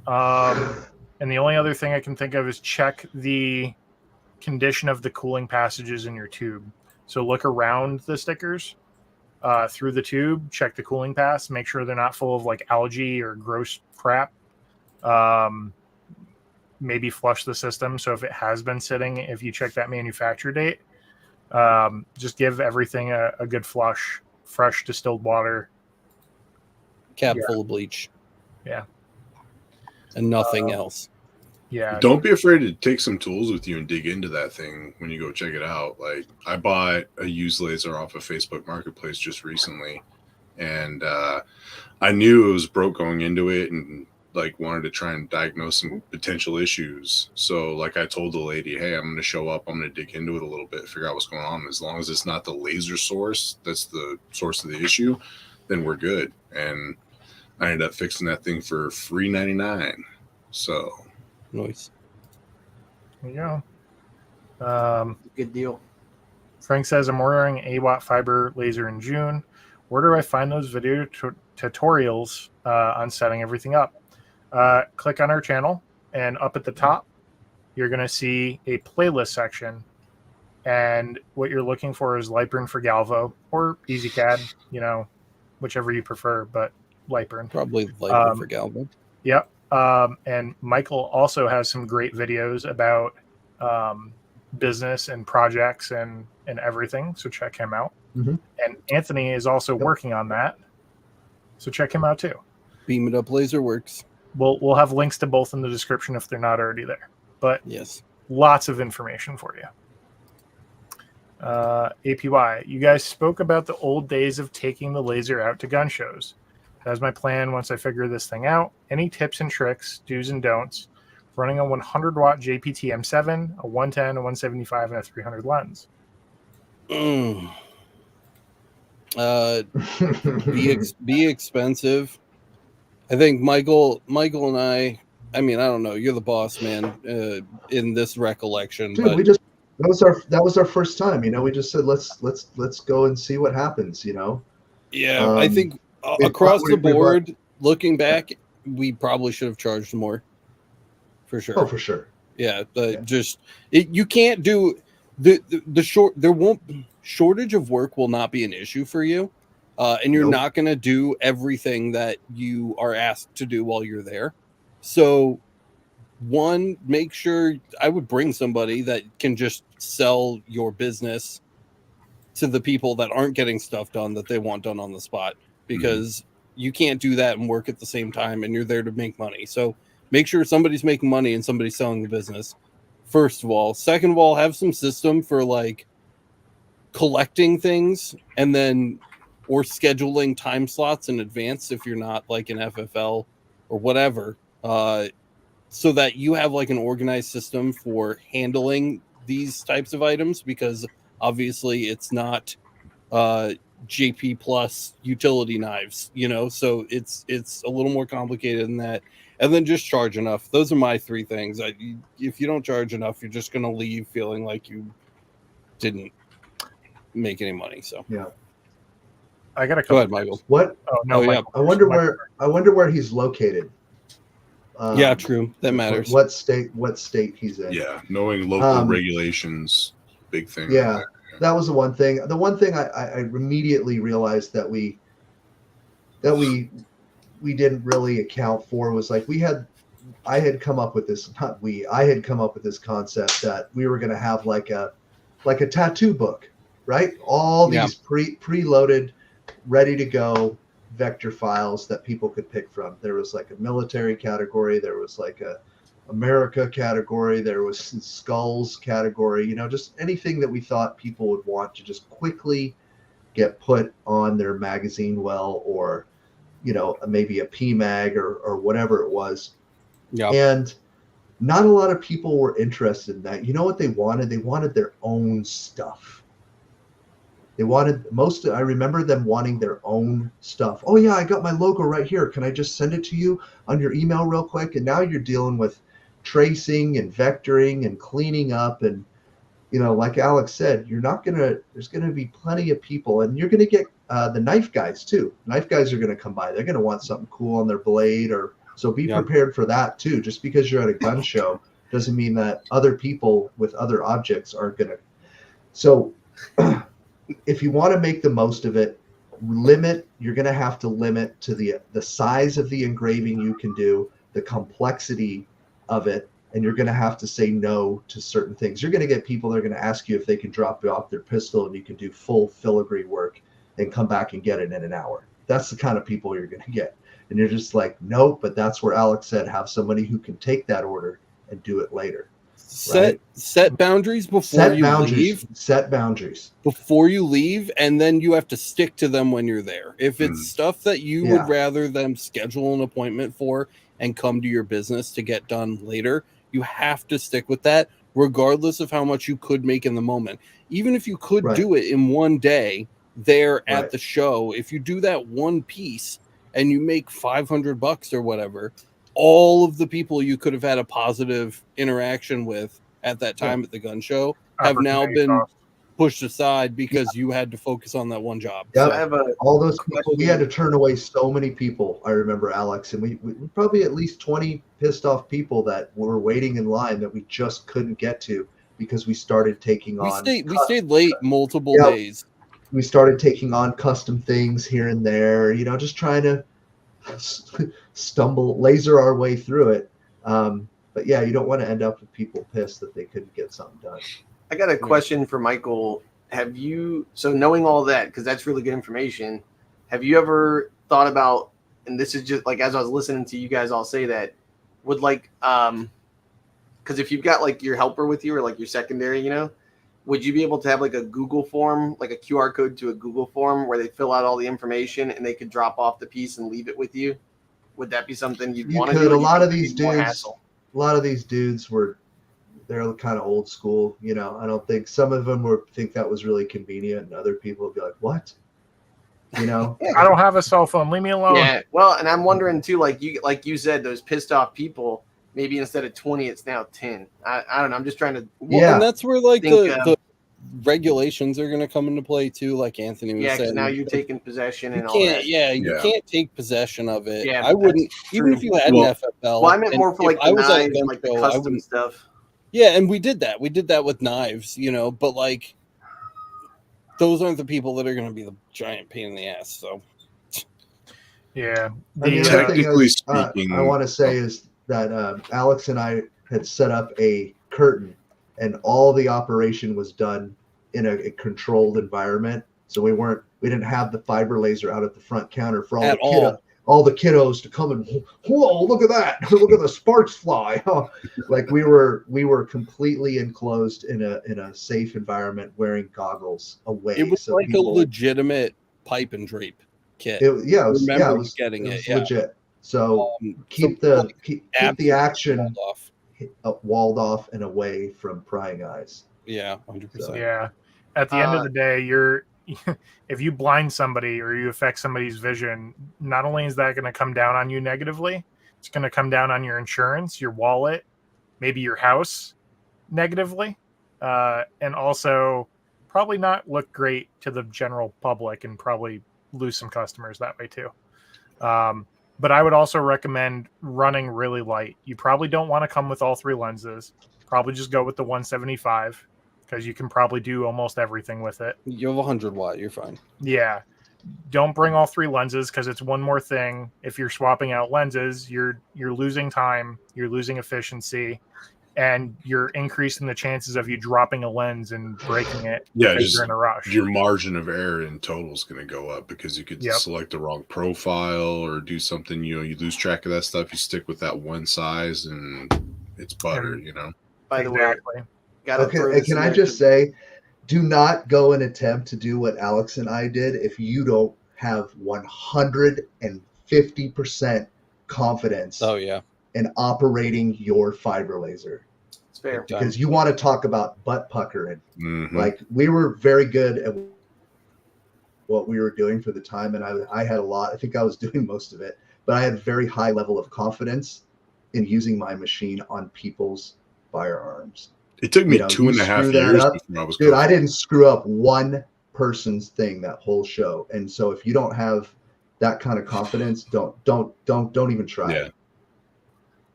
And the only other thing I can think of is check the condition of the cooling passages in your tube. So look around the stickers through the tube, check the cooling pass, make sure they're not full of like algae or gross crap. Maybe flush the system. So if it has been sitting, if you check that manufacture date, just give everything a good flush, fresh distilled water. Cap full of bleach. Yeah. And nothing else. Yeah. Don't be afraid to take some tools with you and dig into that thing when you go check it out. Like, I bought a used laser off of Facebook Marketplace just recently, and I knew it was broke going into it, and like wanted to try and diagnose some potential issues. So like I told the lady, hey, I'm going to show up, I'm going to dig into it a little bit, figure out what's going on. As long as it's not the laser source that's the source of the issue, then we're good. And I ended up fixing that thing for $3.99. So Nice. There you go. Good deal. Frank says, I'm ordering a watt fiber laser in June. Where do I find those video tutorials on setting everything up? Click on our channel, and up at the top, you're going to see a playlist section. And what you're looking for is Lightburn for Galvo or EasyCAD, whichever you prefer, but Lightburn. Probably like for Galvin. Yep. And Michael also has some great videos about business and projects and everything. So check him out. Mm-hmm. And Anthony is also working on that. So check him out too. Beam It Up Laser Works. We'll have links to both in the description if they're not already there. But Yes. lots of information for you. APY, you guys spoke about the old days of taking the laser out to gun shows. That's my plan once I figure this thing out. Any tips and tricks, do's and don'ts, running a 100 watt JPT M7, a 110, a 175, and a 300 lens? Be expensive. I think Michael and I mean, I don't know, you're the boss, man, in this recollection. Dude, but that was our first time. We just said let's go and see what happens. Yeah, I think across the board, looking back, we probably should have charged more. For sure. Oh, for sure. Yeah, you can't do shortage of work will not be an issue for you, and you're not going to do everything that you are asked to do while you're there. So, one, make sure I would bring somebody that can just sell your business to the people that aren't getting stuff done that they want done on the spot, because you can't do that and work at the same time, and you're there to make money. So make sure somebody's making money and somebody's selling the business, first of all. Second of all, have some system for like collecting things and then or scheduling time slots in advance if you're not like an FFL or whatever, so that you have like an organized system for handling these types of items, because obviously it's not JP plus utility knives, so it's a little more complicated than that. And then just charge enough. Those are my three things. If you don't charge enough, you're just going to leave feeling like you didn't make any money. So yeah, I got a go couple. ahead, Michael. What? Oh no, yeah. Michael. I wonder where he's located. Yeah, true. That matters. What state he's in. Yeah, knowing local regulations, big thing. Yeah, right there. that was the one thing. The one thing I immediately realized that we didn't really account for was like I had come up with this concept that we were going to have like a tattoo book, right? All these preloaded, ready to go vector files that people could pick from. There was like a military category, there was like a America category, there was skulls category, you know, just anything that we thought people would want to just quickly get put on their magazine well, or, you know, maybe a PMag or whatever it was. Yeah. And not a lot of people were interested in that. You know what they wanted? They wanted their own stuff. I remember them wanting their own stuff. Oh yeah, I got my logo right here. Can I just send it to you on your email real quick? And now you're dealing with tracing and vectoring and cleaning up. And, you know, like Alex said, there's going to be plenty of people, and you're going to get the knife guys too. Knife guys are going to come by. They're going to want something cool on their blade, so be prepared for that too. Just because you're at a gun show doesn't mean that other people with other objects aren't going to. So if you want to make the most of it, you're going to have to limit to the size of the engraving you can do, the complexity of it, and you're going to have to say no to certain things. You're going to get people that are going to ask you if they can drop off their pistol and you can do full filigree work and come back and get it in an hour. That's the kind of people you're going to get. And you're just like, nope, but that's where Alex said, have somebody who can take that order and do it later. Set boundaries before you leave. Set boundaries before you leave, and then you have to stick to them when you're there. If it's stuff that you would rather them schedule an appointment for and come to your business to get done later, you have to stick with that, regardless of how much you could make in the moment. Even if you could do it in one day there at the show, if you do that one piece and you make $500 or whatever, all of the people you could have had a positive interaction with at that time at the gun show have now been pushed aside because you had to focus on that one job. Yeah, So, all those people, we had to turn away so many people. I remember, Alex, and we probably at least 20 pissed off people that were waiting in line that we just couldn't get to because we started taking on. We stayed late multiple days. We started taking on custom things here and there, you know, just trying to laser our way through it. But yeah, you don't want to end up with people pissed that they couldn't get something done. I got a question for Michael. So knowing all that, because that's really good information, have you ever thought about, and this is just like, as I was listening to you guys all say that, would like, because if you've got like your helper with you or like your secondary, you know, would you be able to have like a Google form, like a QR code to a Google form where they fill out all the information and they could drop off the piece and leave it with you? Would that be something you'd want to do? A lot of these dudes they're kind of old school, you know. I don't think some of them would think that was really convenient, and other people would be like, "What?" You know. I don't have a cell phone. Leave me alone. Yeah. Well, and I'm wondering too, like you said, those pissed off people. Maybe instead of 20, it's now 10. I don't know. I'm just trying to. And that's where like the regulations are going to come into play too. Like Anthony was saying. Yeah, now you're taking possession and all that. Yeah, you can't take possession of it. Yeah, I wouldn't, even if you had an FFL. Well, I meant more for like the knives, like the custom stuff. Yeah, and we did that. We did that with knives, you know. But like, those aren't the people that are going to be the giant pain in the ass. So. Yeah. Technically speaking, I want to say is that Alex and I had set up a curtain, and all the operation was done in a controlled environment. So we didn't have the fiber laser out at the front counter for all the kiddos to come and, whoa, look at that, look at the sparks fly. Like we were completely enclosed in a safe environment, wearing goggles away. It was like a legitimate pipe and drape kit. It was getting it. Legit. So keep the action walled off and away from prying eyes. Yeah, 100%. So. Yeah. At the end of the day, if you blind somebody or you affect somebody's vision, not only is that going to come down on you negatively, it's going to come down on your insurance, your wallet, maybe your house negatively, and also probably not look great to the general public and probably lose some customers that way too. But I would also recommend running really light. You probably don't want to come with all 3 lenses. Probably just go with the 175 because you can probably do almost everything with it. You have 100 watt, you're fine. Yeah. Don't bring all 3 lenses because it's one more thing. If you're swapping out lenses, you're losing time, you're losing efficiency, and you're increasing the chances of you dropping a lens and breaking it Yeah, because just you're in a rush. your margin of error in total is going to go up because you could Yep. select the wrong profile or do something. You lose track of that stuff. You stick with that one size, and it's butter. And- By the way, Exactly. gotta throw Okay, this can in I there just 'cause- say, do not go and attempt to do what Alex and I did if you don't have 150% confidence Oh yeah, in operating your fiber laser. it's fair. Because you want to talk about butt puckering. Mhm. Like, we were very good at what we were doing for the time, and I had a lot. I think I was doing most of it, but I had a very high level of confidence in using my machine on people's firearms. It took me You know, 2.5 screw that years up, before I was dude. I comfortable. didn't screw up one person's thing that whole show, and so if you don't have that kind of confidence, don't even try Yeah. it,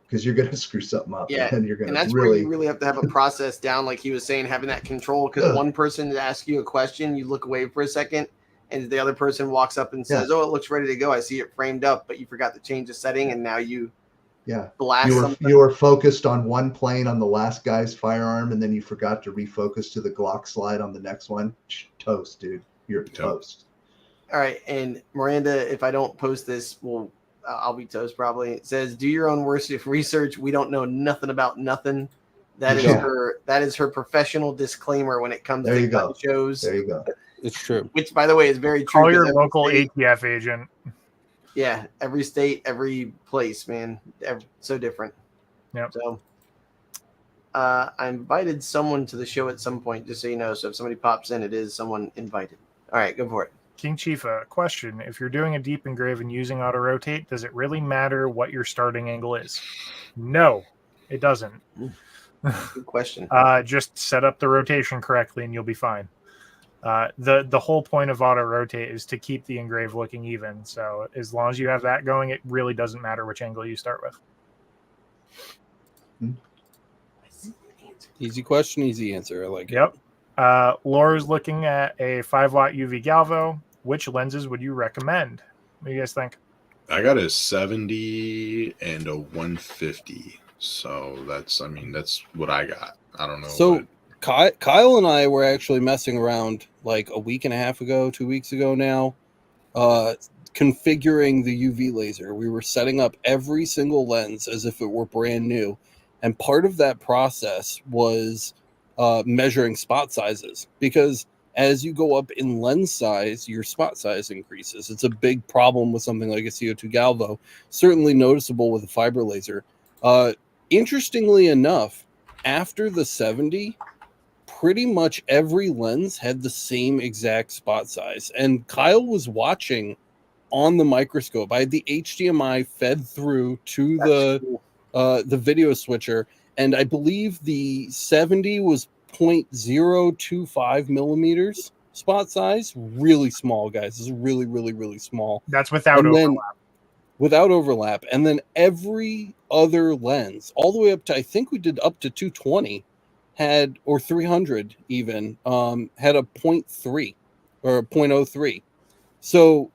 because you're gonna screw something up, Yeah, and then you're And gonna that's where really. you really have to have a process down, like he was saying, having that control. Because Ugh. one person asks you a question, you look away for a second, and the other person walks up and says, "Oh, it looks ready to go. I see it framed up, but you forgot to change the setting, and now you Yeah, blast something." you were focused on one plane on the last guy's firearm, and then you forgot to refocus to the Glock slide on the next one. Toast, dude. You're toast. All right, and Miranda, if I don't post this, well, I'll be toast probably. It says, "Do your own worst research. We don't know nothing about nothing." That is Yeah. her. That is her professional disclaimer when it comes There to you go. gun shows. There you go. it's true. Which, by the way, is very true. Call your 'cause every local state- ATF agent. Yeah, every state, every place, man, so different. Yep. So, I invited someone to the show at some point, just so you know. So if somebody pops in, it is someone invited. All right, go for it. King Chifa, question. If you're doing a deep engrave and using auto rotate, does it really matter what your starting angle is? No, it doesn't. Good question. Just set up the rotation correctly and you'll be fine. The whole point of auto rotate is to keep the engrave looking even. So as long as you have that going, it really doesn't matter which angle you start with. Easy question, easy answer. I like it. Yep. Laura's looking at a 5-watt UV Galvo. Which lenses would you recommend? What do you guys think? I got a 70 and a 150. So that's what I got. I don't know. So Kyle and I were actually messing around like a week and a half ago, 2 weeks ago now, configuring the UV laser. We were setting up every single lens as if it were brand new. And part of that process was measuring spot sizes, because as you go up in lens size, your spot size increases. It's a big problem with something like a CO2 Galvo, certainly noticeable with a fiber laser. Interestingly enough, after the 70, pretty much every lens had the same exact spot size. And Kyle was watching on the microscope. I had the HDMI fed through to the video switcher, and I believe the 70 was 0.025 millimeters spot size. Really small, guys. This is really, really, really small. That's without overlap. Without overlap. And then every other lens, all the way up to, I think we did up to 220, had, or 300 even, had a 0.3 or a 0.03. So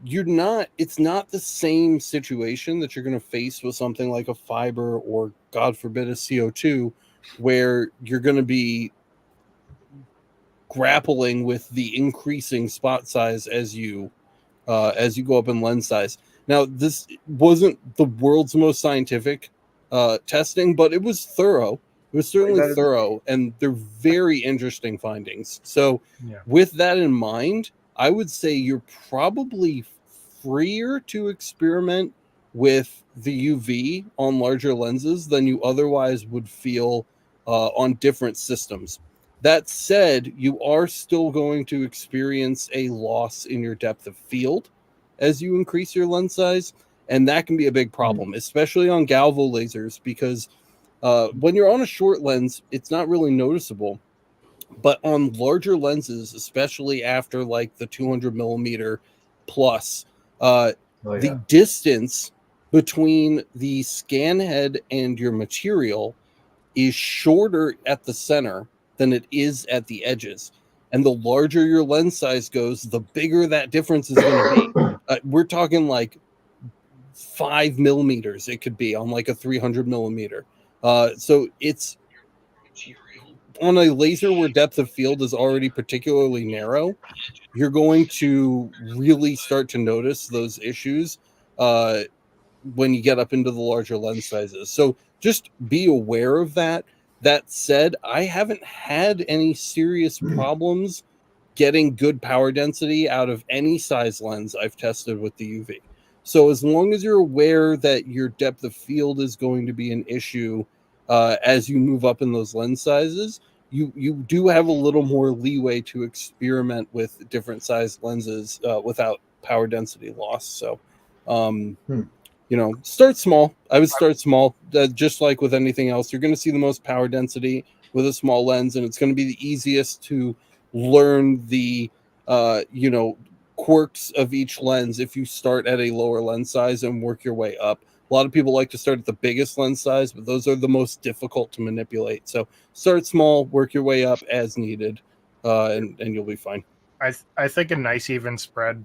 it's not the same situation that you're going to face with something like a fiber or, God forbid, a CO2, where you're going to be grappling with the increasing spot size as you go up in lens size. Now, this wasn't the world's most scientific testing, but it was thorough. It was certainly thorough, and they're very interesting findings. So with that in mind, I would say you're probably freer to experiment with the UV on larger lenses than you otherwise would feel on different systems. That said, you are still going to experience a loss in your depth of field as you increase your lens size, and that can be a big problem, especially on Galvo lasers, because when you're on a short lens, it's not really noticeable. But on larger lenses, especially after like the 200 millimeter plus, Oh, the yeah. distance between the scan head and your material is shorter at the center than it is at the edges. And the larger your lens size goes, the bigger that difference is going to be. We're talking like 5 millimeters, it could be on like a 300 millimeter. So it's on a laser where depth of field is already particularly narrow. You're going to really start to notice those issues when you get up into the larger lens sizes. So just be aware of that. That said, I haven't had any serious problems getting good power density out of any size lens I've tested with the UV. So as long as you're aware that your depth of field is going to be an issue as you move up in those lens sizes, you do have a little more leeway to experiment with different size lenses without power density loss. So start small. I would start small. Just like with anything else, you're going to see the most power density with a small lens, and it's going to be the easiest to learn the quirks of each lens if you start at a lower lens size and work your way up. A lot of people like to start at the biggest lens size, but those are the most difficult to manipulate. So start small, work your way up as needed, and you'll be fine. I think a nice even spread,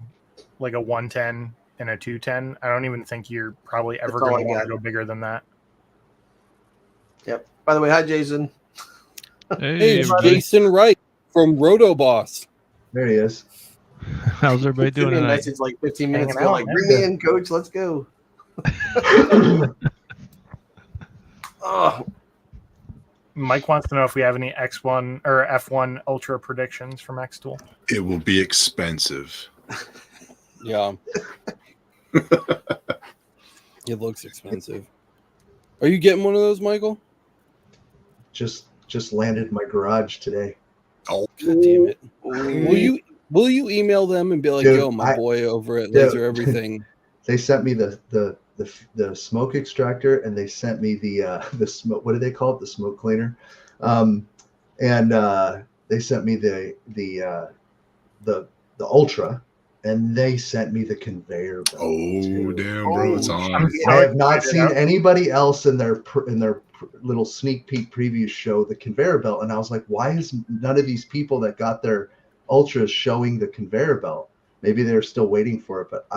like a 110 and a 210. I don't even think you're probably ever going to want to go bigger than that. Yep. By the way, hi Jason. Hey, it's Jason Wright from Roto Boss. There he is. How's everybody doing tonight? Message like 15 minutes Hanging ago, out, like man. bring me in, coach. Let's go. Oh, Mike wants to know if we have any X1 or F1 Ultra predictions from xTool. It will be expensive. Yeah. It looks expensive. Are you getting one of those, Michael? Just landed in my garage today. Oh, God damn it. Will you email them and be like, Dude, yo, my boy over at Laser Everything? They sent me the smoke extractor, and they sent me the smoke. What do they call it? The smoke cleaner. And they sent me the Ultra, and they sent me the conveyor belt. Oh, too. damn, bro, it's on. I have not seen anybody else in their little sneak peek preview show the conveyor belt, and I was like, why is none of these people that got their Ultras showing the conveyor belt? Maybe they're still waiting for it, but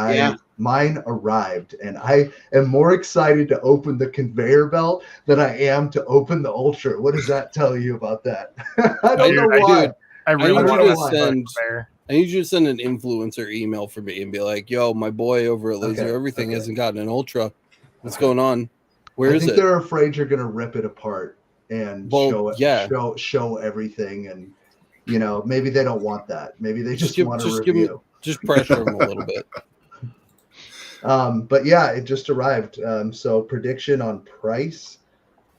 mine arrived, and I am more excited to open the conveyor belt than I am to open the Ultra. What does that tell you about that? I don't know why. I really want to send. I need you to send an influencer email for me and be like, yo, my boy over at Laser Everything hasn't gotten an Ultra. What's going on? Where is it? They're afraid you're going to rip it apart and show everything. And, maybe they don't want that. Maybe they just want to review. Just pressure them a little bit. But yeah, it just arrived. So prediction on price.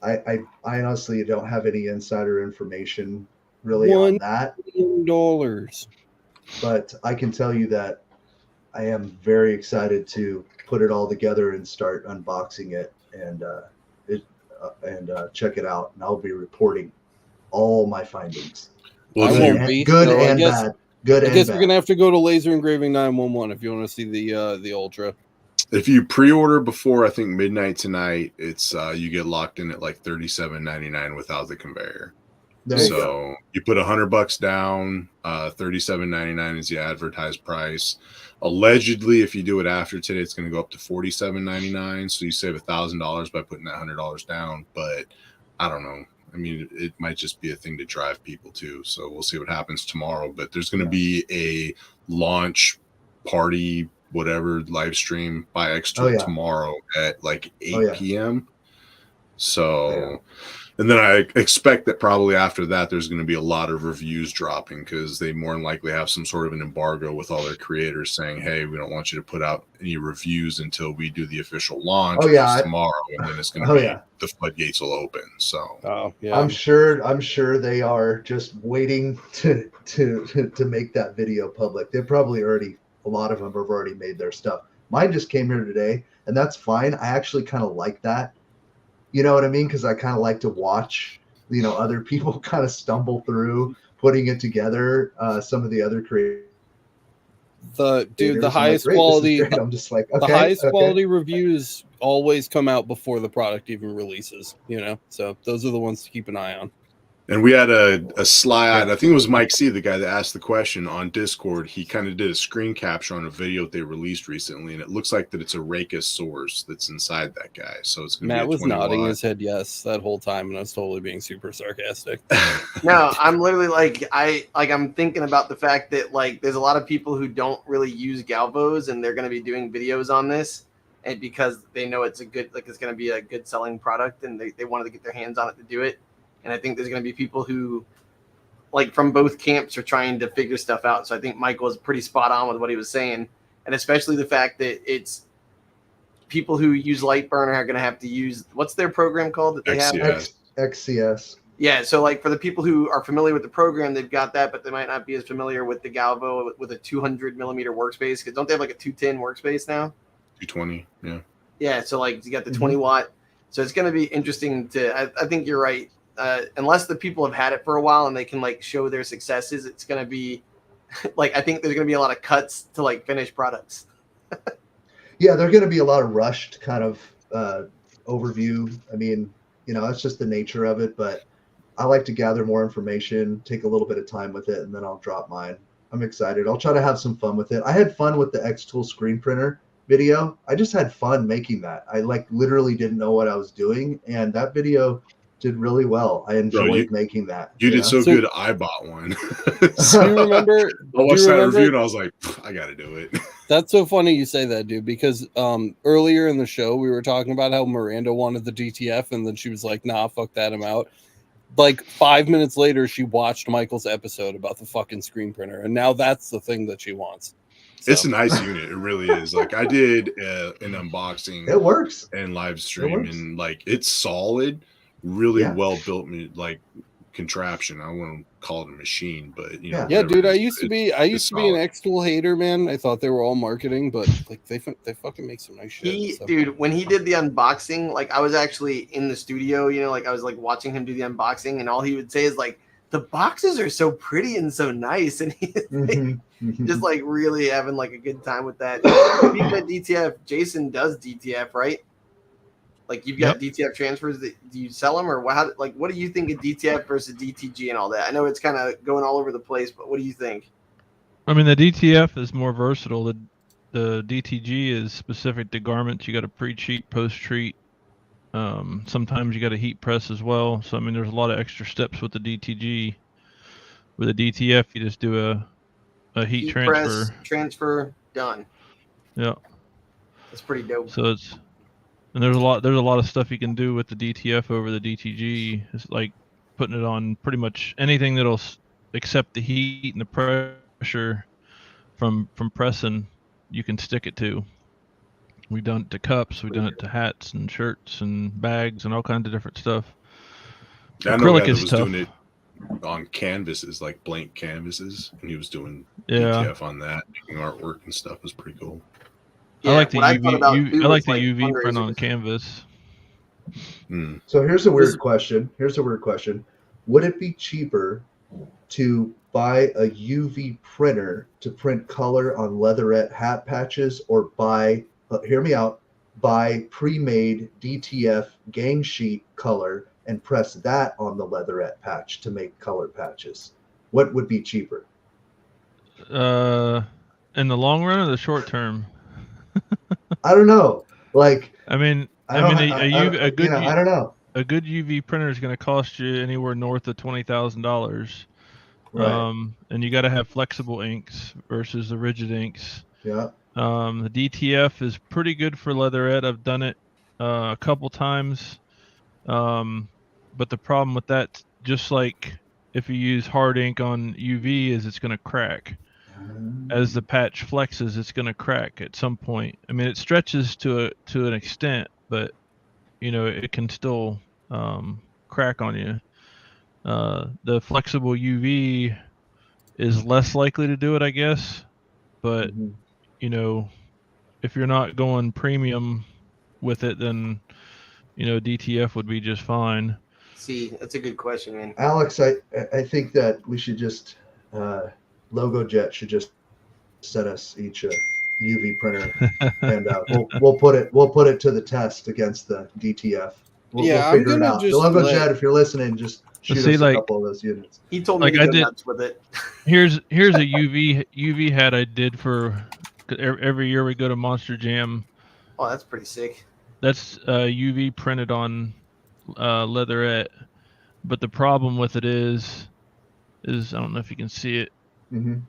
I honestly don't have any insider information really on that. $1 million. But I can tell you that I am very excited to put it all together and start unboxing it and check it out. And I'll be reporting all my findings. Well, I won't be good so and bad. Good and bad. I guess we're gonna have to go to Laser Engraving 911 if you want to see the Ultra. If you pre-order before I think midnight tonight, it's you get locked in at like $37.99 without the conveyor. So you put $100 down, $37.99 is the advertised price. Allegedly, if you do it after today, it's going to go up to $47.99. So you save $1,000 by putting that $100 down. But I don't know. I mean, it might just be a thing to drive people to. So we'll see what happens tomorrow. But there's going to be a launch party, whatever, live stream by xTool tomorrow at like 8 p.m. So, and then I expect that probably after that, there's going to be a lot of reviews dropping because they more than likely have some sort of an embargo with all their creators saying, hey, we don't want you to put out any reviews until we do the official launch tomorrow. And then it's going to be the floodgates will open. So, I'm sure they are just waiting to make that video public. They're probably already, a lot of them have already made their stuff. Mine just came here today, and that's fine. I actually kind of like that. You know what I mean? Because I kind of like to watch, other people kind of stumble through putting it together. Some of the other creators. the haters. I'm highest like, "Great, this is quality, great." I'm just like, okay, the highest okay. quality reviews always come out before the product even releases. So those are the ones to keep an eye on. And we had a slide, I think it was Mike C, the guy that asked the question on Discord. He kind of did a screen capture on a video they released recently, and it looks like that it's a Raycus source that's inside that guy. So it's going to be Matt a was 20 nodding watt. his head yes that whole time, and I was totally being super sarcastic. No, I'm literally like I'm thinking about the fact that like there's a lot of people who don't really use Galvos, and they're going to be doing videos on this, and because they know it's it's going to be a good selling product, and they wanted to get their hands on it to do it. And I think there's going to be people who, like, from both camps are trying to figure stuff out. So I think Michael was pretty spot on with what he was saying. And especially the fact that it's people who use Lightburn are going to have to use, what's their program called that they have? XCS. Yeah. So, like, for the people who are familiar with the program, they've got that, but they might not be as familiar with the Galvo with a 200 millimeter workspace. Because don't they have like a 210 workspace now? 220, yeah. Yeah. So, like, you got the 20 watt. So it's going to be interesting I think you're right. Unless the people have had it for a while and they can like show their successes, it's going to be like, I think there's going to be a lot of cuts to like finished products. Yeah, there's going to be a lot of rushed kind of overview. I mean, it's just the nature of it, but I like to gather more information, take a little bit of time with it, and then I'll drop mine. I'm excited. I'll try to have some fun with it. I had fun with the xTool screen printer video. I just had fun making that. I like literally didn't know what I was doing, and that video did really well. I enjoyed making that. You did so good. I bought one. Do you remember? I watched that review and I was like, I got to do it. That's so funny you say that, dude, because earlier in the show we were talking about how Miranda wanted the DTF, and then she was like, nah, fuck that, I'm out. Like 5 minutes later, she watched Michael's episode about the fucking screen printer, and now that's the thing that she wants. So. It's a nice unit. It really is. Like, I did an unboxing. It works. And live stream, and like it's solid. Really well built, like contraption. I wouldn't call it a machine, but yeah, dude. I used to be an xTool hater, man. I thought they were all marketing, but like they fucking make some nice shit. Dude, when he did the unboxing, like I was actually in the studio, like I was like watching him do the unboxing, and all he would say is like, the boxes are so pretty and so nice, and he's just like really having like a good time with that. Speaking of DTF, Jason does DTF, right? Like you've got DTF transfers. Do you sell them, or what do you think of DTF versus DTG and all that? I know it's kind of going all over the place, but what do you think? I mean, the DTF is more versatile. The DTG is specific to garments. You got to pre-treat, post-treat. Sometimes you got to heat press as well. So I mean, there's a lot of extra steps with the DTG. With the DTF, you just do a heat transfer. Transfer done. Yeah, that's pretty dope. So and there's a lot of stuff you can do with the DTF over the DTG. It's like putting it on pretty much anything that'll accept the heat and the pressure from pressing. You can stick it to. We've done it to cups. We've done it to hats and shirts and bags and all kinds of different stuff. I know a guy that was doing it on canvases, like blank canvases, and he was doing DTF on that, making artwork and stuff. It was pretty cool. Yeah, I like the UV. I like the UV print on canvas. So here's a weird question. Would it be cheaper to buy a UV printer to print color on leatherette hat patches, or buy pre-made DTF gang sheet color and press that on the leatherette patch to make color patches? What would be cheaper? In the long run or the short term? I don't know. Like, I mean, I don't know. A good UV printer is going to cost you anywhere north of $20,000. Right. And you got to have flexible inks versus the rigid inks. Yeah. The DTF is pretty good for leatherette. I've done it a couple times. But the problem with that, just like if you use hard ink on UV, is it's going to crack. As the patch flexes, it's going to crack at some point. I mean, it stretches to an extent, but it can still crack on you. The flexible UV is less likely to do it, I guess. But if you're not going premium with it, then DTF would be just fine. See, that's a good question, man. Alex, I think that we should just LogoJet should just set us each a UV printer, and we'll put it to the test against the DTF. We'll I'm figure it gonna out. just Logo let- Jed, if you're listening, just shoot See, us a like- couple of those units. He told me Like to I go did- nuts with it. Here's a UV hat I did for every year we go to Monster Jam. Oh, that's pretty sick. That's UV printed on leatherette, but the problem with it is I don't know if you can see it. Mm-hmm.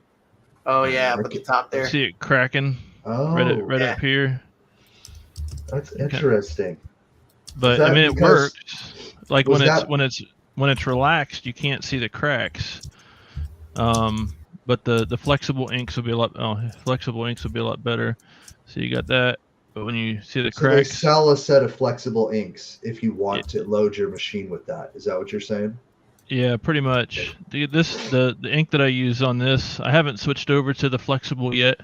Oh yeah, up at the top there. See it cracking Oh, right yeah. up here. that's interesting. But that I mean, it because- works. Like was when it's relaxed, you can't see the cracks. But the flexible inks will be a lot. Flexible inks will be a lot better. So you got that. But when you see the So they cracks, sell a set of flexible inks if you want to load your machine with that. Is that what you're saying? yeah, pretty much. The ink that I use on this, I haven't switched over to the flexible yet.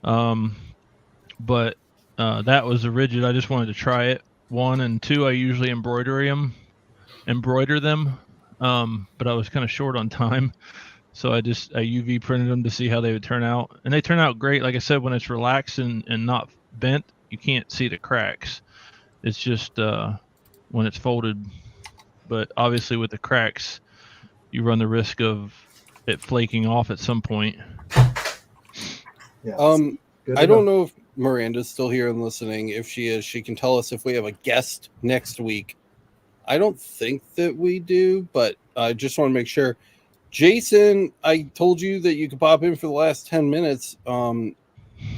But that was a rigid. I just wanted to try it. 1 and 2, I usually embroider them. But I was kind of short on time, so I UV printed them to see how they would turn out, and they turn out great. Like I said, when it's relaxed and not bent, you can't see the cracks. It's just when it's folded. But obviously, with the cracks, you run the risk of it flaking off at some point. Yeah. Good I to don't know if Miranda's still here and listening. If she is, she can tell us if we have a guest next week. I don't think that we do, but I just want to make sure. Jason, I told you that you could pop in for the last 10 minutes. I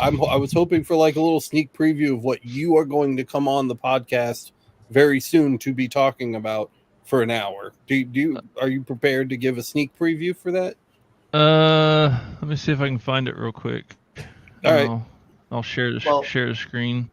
was hoping for like a little sneak preview of what you are going to come on the podcast very soon to be talking about for an hour. Are you prepared to give a sneak preview for that? Let me see if I can find it real quick. All right. I'll share Well- share the screen.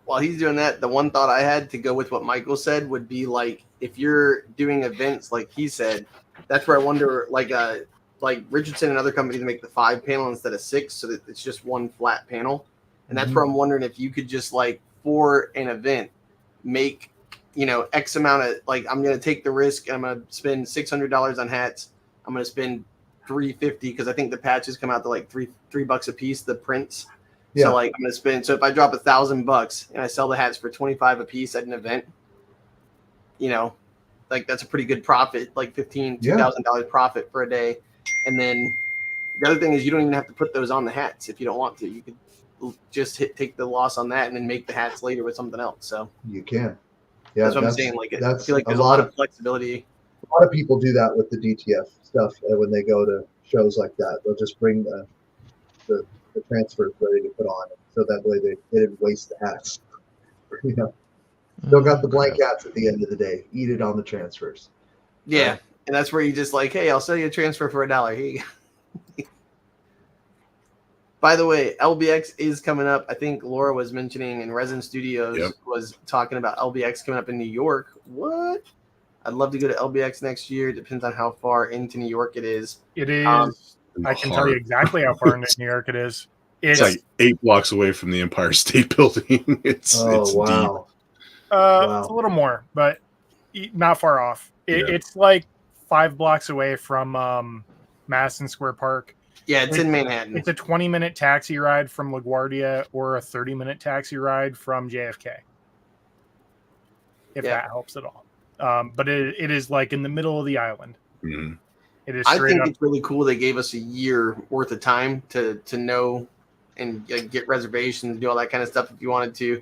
While he's doing that, the one thought I had to go with what Michael said would be like if you're doing events like he said, that's where I wonder like Richardson and other companies make the 5-panel instead of 6 so that it's just one flat panel. And that's where I'm wondering if you could just like for an event make, X amount of like I'm gonna take the risk and I'm gonna spend $600 on hats. I'm gonna spend $350 because I think the patches come out to like $3 a piece, the prints. Yeah. So like I'm gonna spend. So if I drop $1,000 and I sell the hats for $25 a piece at an event, like that's a pretty good profit, like $2,000 profit for a day. And then the other thing is you don't even have to put those on the hats if you don't want to. You could just take the loss on that and then make the hats later with something else. So You can. Yeah, that's what I'm saying. Like I that's feel like there's a lot of flexibility. a lot of people do that with the DTF stuff when they go to shows like that. They'll just bring the transfers ready to put on, so that way they didn't waste the hats. Still got the blank hats at the end of the day. Eat it on the transfers. Yeah, and that's where you just like, hey, I'll sell you a transfer for $1. Here you go. By the way, LBX is coming up. I think Laura was mentioning, and Resin Studios was talking about LBX coming up in New York. What? I'd love to go to LBX next year. Depends on how far into New York it is. It is. I can tell you exactly how far into New York it is. It's like 8 blocks away from the Empire State Building. It's deep. Wow. It's a little more, but not far off. It's like 5 blocks away from Madison Square Park. Yeah, it's in Manhattan. It's a 20-minute taxi ride from LaGuardia or a 30-minute taxi ride from JFK. If that helps at all. But it is like in the middle of the island. Mm-hmm. It is I straight think up. it's really cool they gave us a year worth of time to know and get reservations, do all that kind of stuff if you wanted to.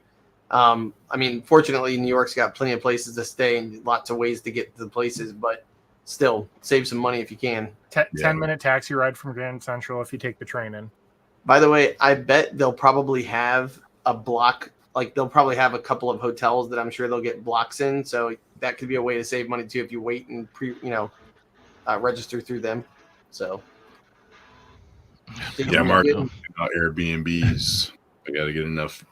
I mean, fortunately, New York's got plenty of places to stay and lots of ways to get to the places, but still save some money if you can. 10-minute taxi ride from Grand Central if you take the train in. By the way, I bet they'll probably have a block. Like they'll probably have a couple of hotels that I'm sure they'll get blocks in. So that could be a way to save money too if you wait and register through them. So Yeah, Mark, about Airbnbs. I got to get enough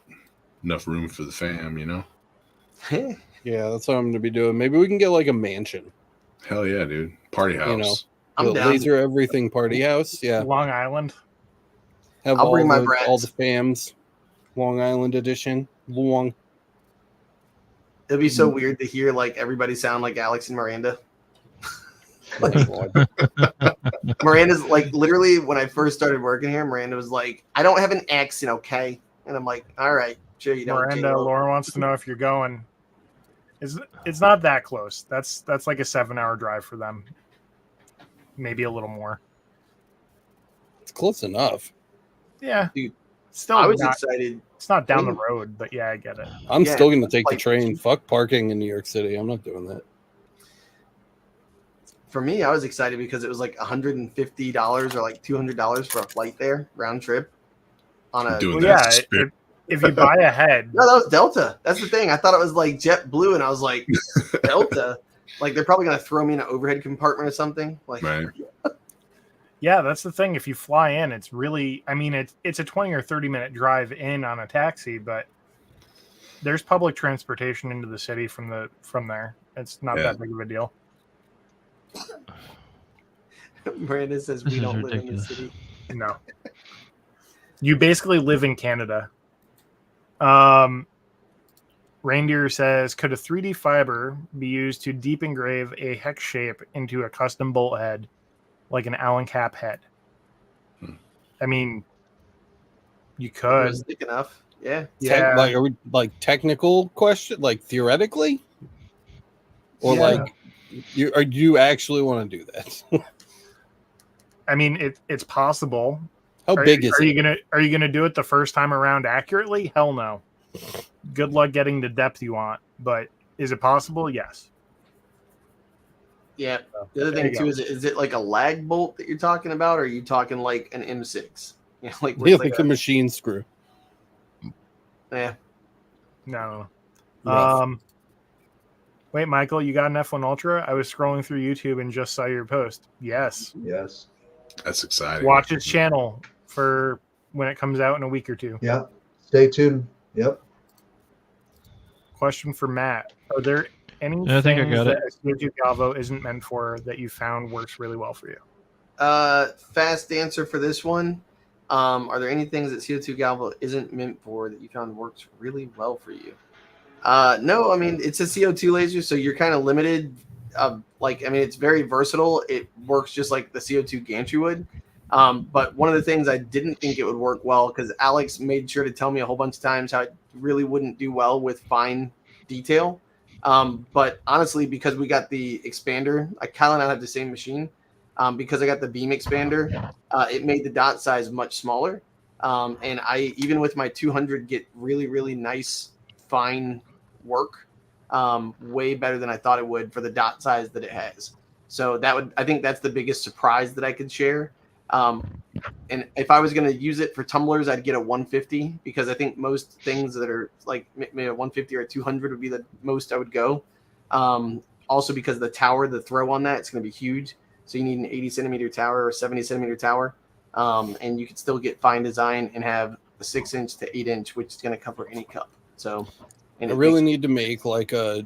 room for the fam, Yeah, that's what I'm going to be doing. Maybe we can get like a mansion. Hell yeah, dude. Party house. I'm The down. laser everything party house. Yeah. Long Island. Have I'll bring my all the brats. fams. Long Island edition. Long. It'd be so weird to hear like everybody sound like Alex and Miranda. Miranda's like, literally, when I first started working here, Miranda was like, I don't have an accent, okay? And I'm like, all right, sure you don't. Miranda, J-Lo. Lauren wants to know if you're going. It's not that close. That's like a 7-hour drive for them. Maybe a little more. It's close enough. Yeah. Dude, Still I was not, excited. it's not down the road, but yeah, I get it. I'm Yeah, still going to take the like- train. Fuck parking in New York City. I'm not doing that. For me, I was excited because it was like $150 or like $200 for a flight there, round trip. On a Doing Well, that yeah, spirit. if you buy ahead, No, that was Delta. That's the thing. I thought it was like JetBlue, and I was like, Delta. Like they're probably gonna throw me in an overhead compartment or something. Like, Right. yeah, that's the thing. If you fly in, it's really, I mean, it's a 20 or 30-minute drive in on a taxi, but there's public transportation into the city from there. It's not that big of a deal. Brandon says This we is don't live in the ridiculous. city. No, you basically live in Canada. Reindeer says, could a 3D fiber be used to deep engrave a hex shape into a custom bolt head, like an Allen cap head? I mean, you If it could. was thick enough. Yeah. Yeah. Like, are we like technical question? Like theoretically, or Yeah. like, you actually want to do that? I mean, it's possible. How big is it? Are you gonna do it the first time around accurately? Hell no. Good luck getting the depth you want. But is it possible? Yes. Yeah. The other There thing you too go. is it like a lag bolt that you're talking about, or are you talking like an M6? Yeah, like, Yeah, with like a machine screw. yeah. No. Rough. Wait, Michael, you got an F1 Ultra? I was scrolling through YouTube and just saw your post. Yes. Yes. That's exciting. Watch his channel for when it comes out in a week or two. Yeah. Stay tuned. Yep. Question for Matt. Are there any Yeah, I think I things got that a CO2 Galvo isn't meant for that you found works really well for you? Fast answer for this one. Are there any things that CO2 Galvo isn't meant for that you found works really well for you? No, I mean, it's a CO2 laser, so you're kind of limited. It's very versatile. It works just like the CO2 gantry would. But one of the things I didn't think it would work well, because Alex made sure to tell me a whole bunch of times how it really wouldn't do well with fine detail. But honestly, because we got the expander, Kyle and I have the same machine. Because I got the beam expander, it made the dot size much smaller. And I, even with my 200, get really, really nice, fine work, way better than I thought it would for the dot size that it has. So I think that's the biggest surprise that I could share. And if I was going to use it for tumblers, I'd get a 150, because I think most things that are like maybe a 150 or a 200 would be the most I would go. Also because the tower, the throw on that, it's going to be huge. So you need an 80 centimeter tower or 70 centimeter tower. And you can still get fine design and have a 6-inch to 8-inch, which is going to cover any cup. So I really need to make like a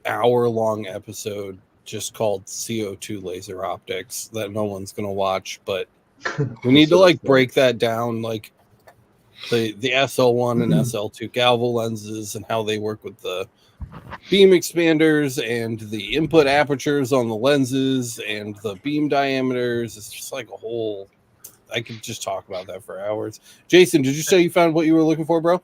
hour-long episode just called CO2 laser optics that no one's going to watch, but we need to like break that down, like the SL1 and SL2 Galvo lenses and how they work with the beam expanders and the input apertures on the lenses and the beam diameters. It's just like a whole, I could just talk about that for hours. Jason, did you say you found what you were looking for, bro?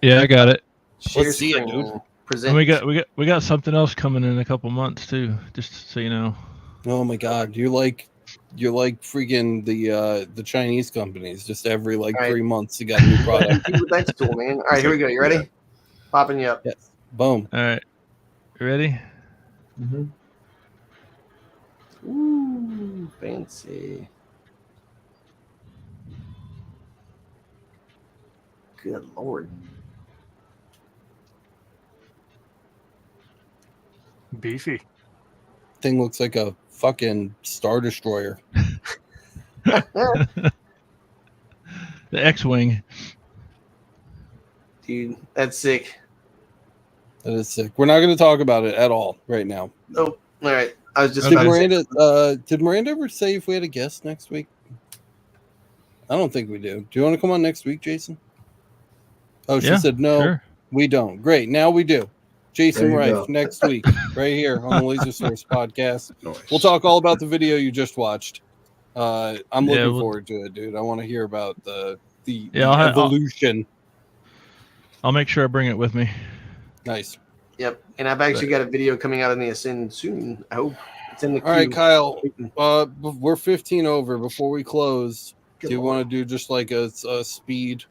Yeah, I got it. share Let's see it, screen, dude. present. And we got something else coming in a couple months too, just so you know. Oh my god, you're like freaking the Chinese companies. Just every like All right. 3 months you got a new product. Keep with xTool, man. All right, here we go. You ready? Popping you up. Yes. Boom. All right. You ready? Mm-hmm. Ooh, fancy. Good lord. Beefy. Thing looks like a fucking Star Destroyer. The X-Wing. Dude, that's sick. That is sick. We're not going to talk about it at all right now. Oh, all right. I was just Did about to say- Miranda ever say if we had a guest next week? I don't think we do. Do you want to come on next week, Jason? Oh, she Yeah, said no. Sure. We don't. Great. Now we do. Jason There you Reif go. next week, right here on the Laser Source podcast. Nice. We'll talk all about the video you just watched. I'm Yeah, looking we'll- forward to it, dude. I want to hear about the Yeah, I'll- evolution. I'll make sure I bring it with me. Nice. Yep. And I've actually got a video coming out on the Ascend soon. I hope it's in the queue. All right, Kyle. We're 15 over. Before we close, Good do you Lord. want to do just like a speed?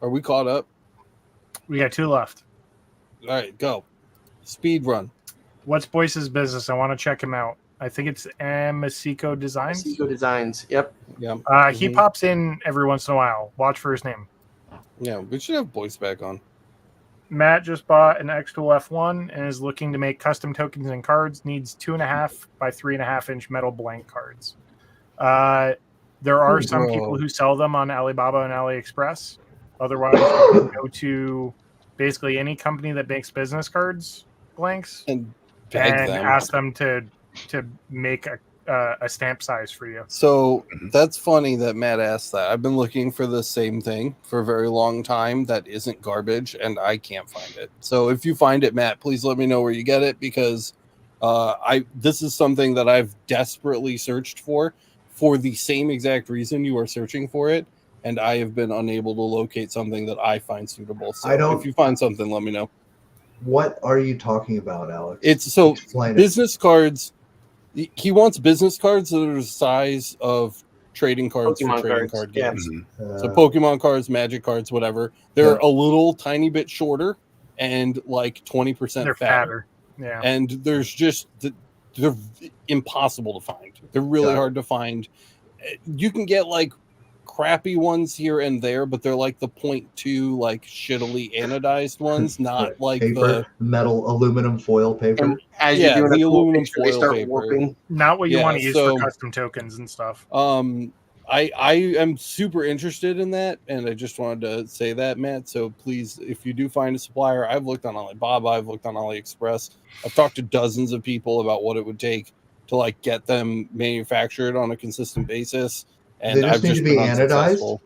Are we caught up? We got 2 left. All right, go. Speed run. What's Boyce's business? I want to check him out. I think it's Masico Designs. Seco Designs. Yep. Yeah. He pops in every once in a while. Watch for his name. Yeah, we should have Boyce back on. Matt just bought an xTool F1 and is looking to make custom tokens and cards. Needs 2.5 by 3.5 inch metal blank cards. There are some Bro. people who sell them on Alibaba and AliExpress. Otherwise, you can go to basically any company that makes business cards blanks And beg and them. ask them to make a stamp size for you. So that's funny that Matt asked that. I've been looking for the same thing for a very long time that isn't garbage, and I can't find it. So if you find it, Matt, please let me know where you get it, because this is something that I've desperately searched for the same exact reason you are searching for it, and I have been unable to locate something that I find suitable. So if you find something, let me know. What are you talking about, Alex? It's so Explain it. business cards. He wants business cards that are the size of trading cards Pokemon for trading cards, card yeah. games. Mhm. So Pokemon cards, Magic cards, whatever. They're Yeah. a little tiny bit shorter and like 20% They're fatter. Yeah. And there's just they're impossible to find. They're really Got it. hard to find. You can get like crappy ones here and there, but they're like the 0.2 like shittily anodized ones, not Right. like paper, metal, aluminum foil paper. And as Yeah, you're doing the a cool aluminum picture, they foil start paper. warping. Not what you Yeah, want to use so- for custom tokens and stuff. I am super interested in that, and I just wanted to say that, Matt. So please, if you do find a supplier, I've looked on Alibaba, I've looked on AliExpress, I've talked to dozens of people about what it would take to like get them manufactured on a consistent basis, and They just I've need just to be been anodized? unsuccessful.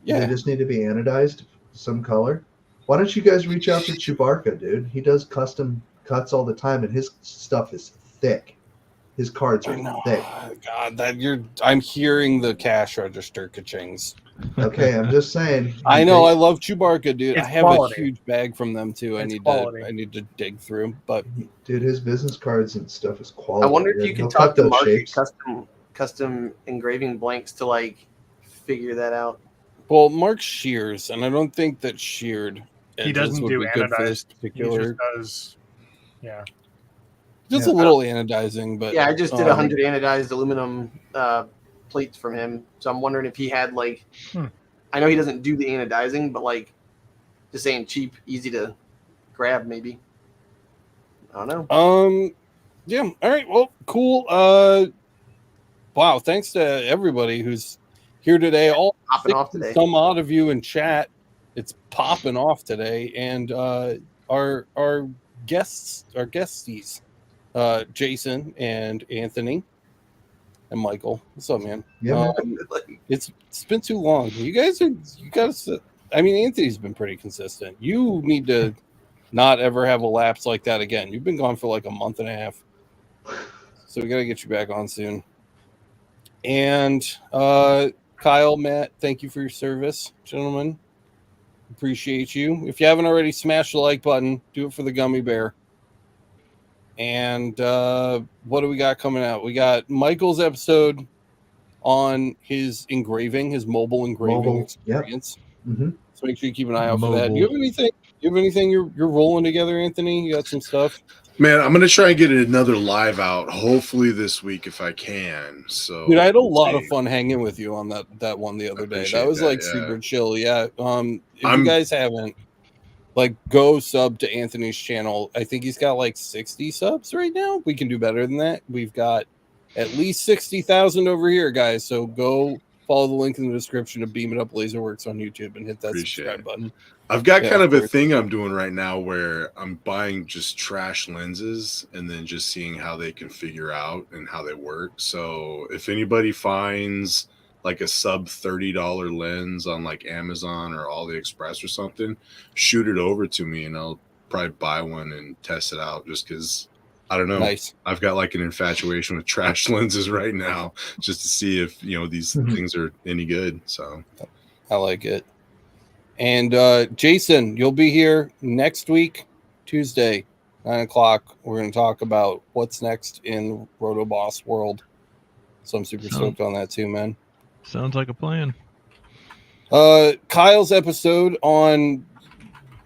They Yeah, just need to be anodized some color. Why don't you guys reach out to Chewbacca, dude? He does custom cuts all the time, and his stuff is thick. His cards I are know. thick. God, I'm hearing the cash register ka-chings. Okay, I'm just saying. I know. I love Chewbacca, dude. It's I have quality. a huge bag from them too. It's quality. I need to dig through, but Dude, his business cards and stuff is quality. I wonder if man. you He'll could talk cut to those Mark at shapes. custom engraving blanks to like figure that out. well, Mark shears, and I don't think that sheared He edges doesn't would do be good for this anodized. He particular. just does. Yeah. Just Yeah. a little anodizing, but Yeah, I just did um, 100 anodized aluminum plates from him, so I'm wondering if he had like. I know he doesn't do the anodizing, but like, just saying cheap, easy to grab, maybe. I don't know. Yeah. All right. Well, cool. Wow. Thanks to everybody who's here today. All Popping off today. some odd of you in chat. It's popping off today, and our guesties, Jason and Anthony and Michael. What's up, man? Yeah, man. It's been too long. You guys. I mean, Anthony's been pretty consistent. You need to not ever have a lapse like that again. You've been gone for like a month and a half, so we got to get you back on soon. And Kyle, Matt, thank you for your service, gentlemen. Appreciate you. If you haven't already, smash the like button. Do it for the gummy bear. And what do we got coming out? We got Michael's episode on his engraving, his mobile engraving Mobile, yep. experience. Mm-hmm. So make sure you keep an eye out for that. Do you have Mobile. anything? You have anything you're rolling together, Anthony? You got some stuff? Man, I'm gonna try and get another live out, hopefully this week if I can. So, Dude, I had a we'll lot of see. fun hanging with you on that one the other day. Appreciate That was that, like yeah. super chill. Yeah. If you I'm- guys haven't, like, go sub to Anthony's channel. I think he's got like 60 subs right now. We can do better than that. We've got at least 60,000 over here, guys. So go follow the link in the description to Beam It Up Laserworks on YouTube and hit that Appreciate subscribe it. button. I've got Yeah, kind of of a course. thing I'm doing right now where I'm buying just trash lenses and then just seeing how they can figure out and how they work. So if anybody finds like a sub $30 lens on like Amazon or AliExpress or something, shoot it over to me and I'll probably buy one and test it out just because I don't know. Nice. I've got like an infatuation with trash lenses right now, just to see if these things are any good. So I like it. And Jason, you'll be here next week, Tuesday, 9:00. We're going to talk about what's next in Roto Boss world. So I'm super stoked on that too, man. Sounds like a plan. Kyle's episode on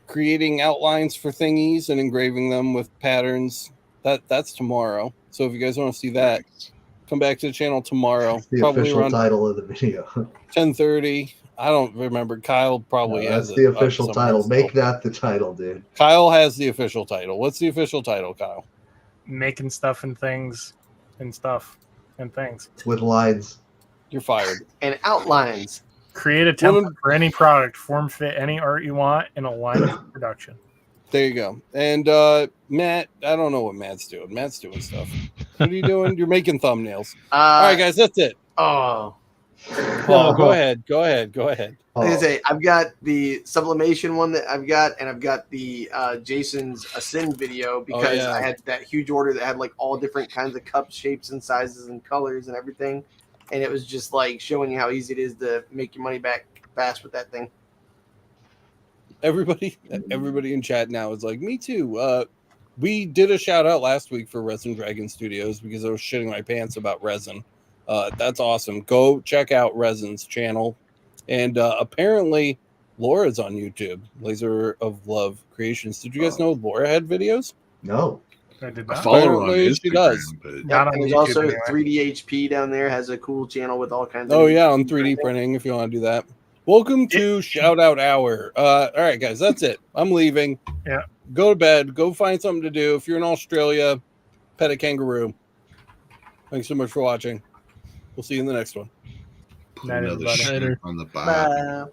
creating outlines for thingies and engraving them with patterns, that's tomorrow. So if you guys want to see that, come back to the channel tomorrow. That's the probably official around title of the video. 10:30. I don't remember. Kyle probably has that's the it up official somewhere title. still. Make that the title, dude. Kyle has the official title. What's the official title, Kyle? Making stuff and things and stuff and things. With lines. You're fired. And outlines. Create a template for any product, form fit any art you want, and align it for production. There you go. And Matt, I don't know what Matt's doing. Matt's doing stuff. What are you doing? You're making thumbnails. All right, guys, that's it. Oh, Go ahead. Like I say, I've got the sublimation one that I've got, and I've got the Jason's Ascend video because I had that huge order that had like all different kinds of cups, shapes, and sizes, and colors, and everything. And it was just like showing you how easy it is to make your money back fast with that thing. Everybody in chat now is like, me too. We did a shout out last week for Resin Dragon Studios because I was shitting my pants about resin. That's awesome. Go check out Resin's channel. And apparently Laura's on YouTube. Laser of Love Creations. Did you guys know Laura had videos? No. I did I not. follow her on Apparently Instagram, she does. but Not on And there's YouTube also anyway. 3DHP down there, has a cool channel with all kinds of Oh yeah, on 3D printing if you want to do that. Welcome to Shout Out Hour. All right, guys, that's it. I'm leaving. Yeah. Go to bed. Go find something to do. If you're in Australia, pet a kangaroo. Thanks so much for watching. We'll see you in the next one. put Night, another everybody. shirt Later. on the Bye.